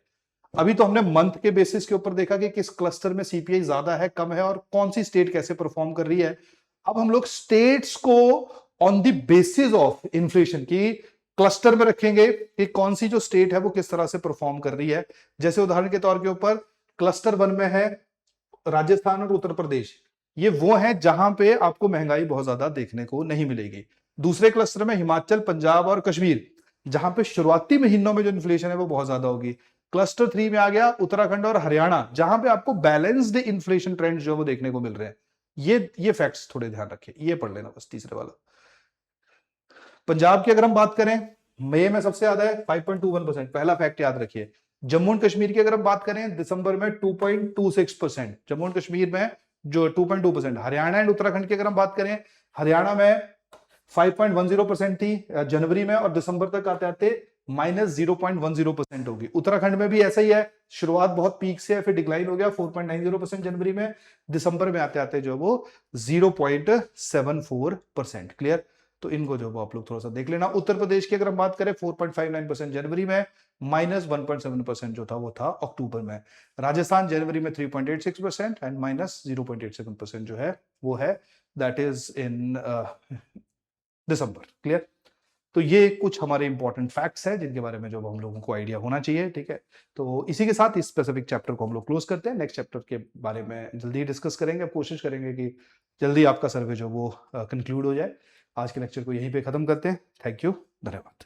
अभी तो हमने मंथ के बेसिस के ऊपर देखा कि किस क्लस्टर में सीपीआई ज्यादा है, कम है, और कौन सी स्टेट कैसे परफॉर्म कर रही है। अब हम लोग स्टेट्स को on the basis of inflation की क्लस्टर में रखेंगे कि कौन सी जो स्टेट है वो किस तरह से परफॉर्म कर रही है। जैसे उदाहरण के तौर के ऊपर क्लस्टर 1 में है राजस्थान और उत्तर प्रदेश, ये वो है जहां पे आपको महंगाई बहुत ज्यादा देखने को नहीं मिलेगी। दूसरे क्लस्टर में हिमाचल, पंजाब और कश्मीर, जहां पे शुरुआती महीनों में जो इन्फ्लेशन है वो बहुत ज्यादा होगी। क्लस्टर 3 में आ गया उत्तराखंड और हरियाणा, जहां पे आपको बैलेंस्ड इन्फ्लेशन ट्रेंड जो है वो देखने को मिल रहे हैं। ये फैक्ट्स थोड़े ध्यान रखिए, ये पढ़ लेना बस तीसरे वाला। पंजाब की अगर हम बात करें, मई में सबसे ज्यादा है 5.21%, पहला फैक्ट याद रखिए। जम्मू एंड कश्मीर की अगर हम बात करें दिसंबर में 2.26%, जम्मू एंड कश्मीर में जो 2.2%। हरियाणा एंड उत्तराखंड की अगर हम बात करें, हरियाणा में 5.10% थी जनवरी में, और दिसंबर तक आते आते -0.10% होगी। उत्तराखंड में भी ऐसा ही है, शुरुआत बहुत पीक से है, फिर डिक्लाइन हो गया 4.90% जनवरी में, दिसंबर में आते आते जो वो 0.74%। क्लियर? तो इनको जो आप लोग थोड़ा सा देख लेना। उत्तर प्रदेश की अगर हम बात करें 4.59% जनवरी में, -1.7% जो था वो था अक्टूबर में। राजस्थान जनवरी में 3.86% एंड -0.87% जो है वो है, that is in December. Clear? तो ये कुछ हमारे इंपॉर्टेंट फैक्ट्स हैं जिनके बारे में जो हम लोगों को आइडिया होना चाहिए। ठीक है, तो इसी के साथ इस स्पेसिफिक चैप्टर को हम लोग क्लोज करते हैं। नेक्स्ट चैप्टर के बारे में जल्दी डिस्कस करेंगे, कोशिश करेंगे कि जल्दी आपका सर्वे जो वो कंक्लूड हो जाए। आज के लेक्चर को यहीं पे खत्म करते हैं। थैंक यू, धन्यवाद।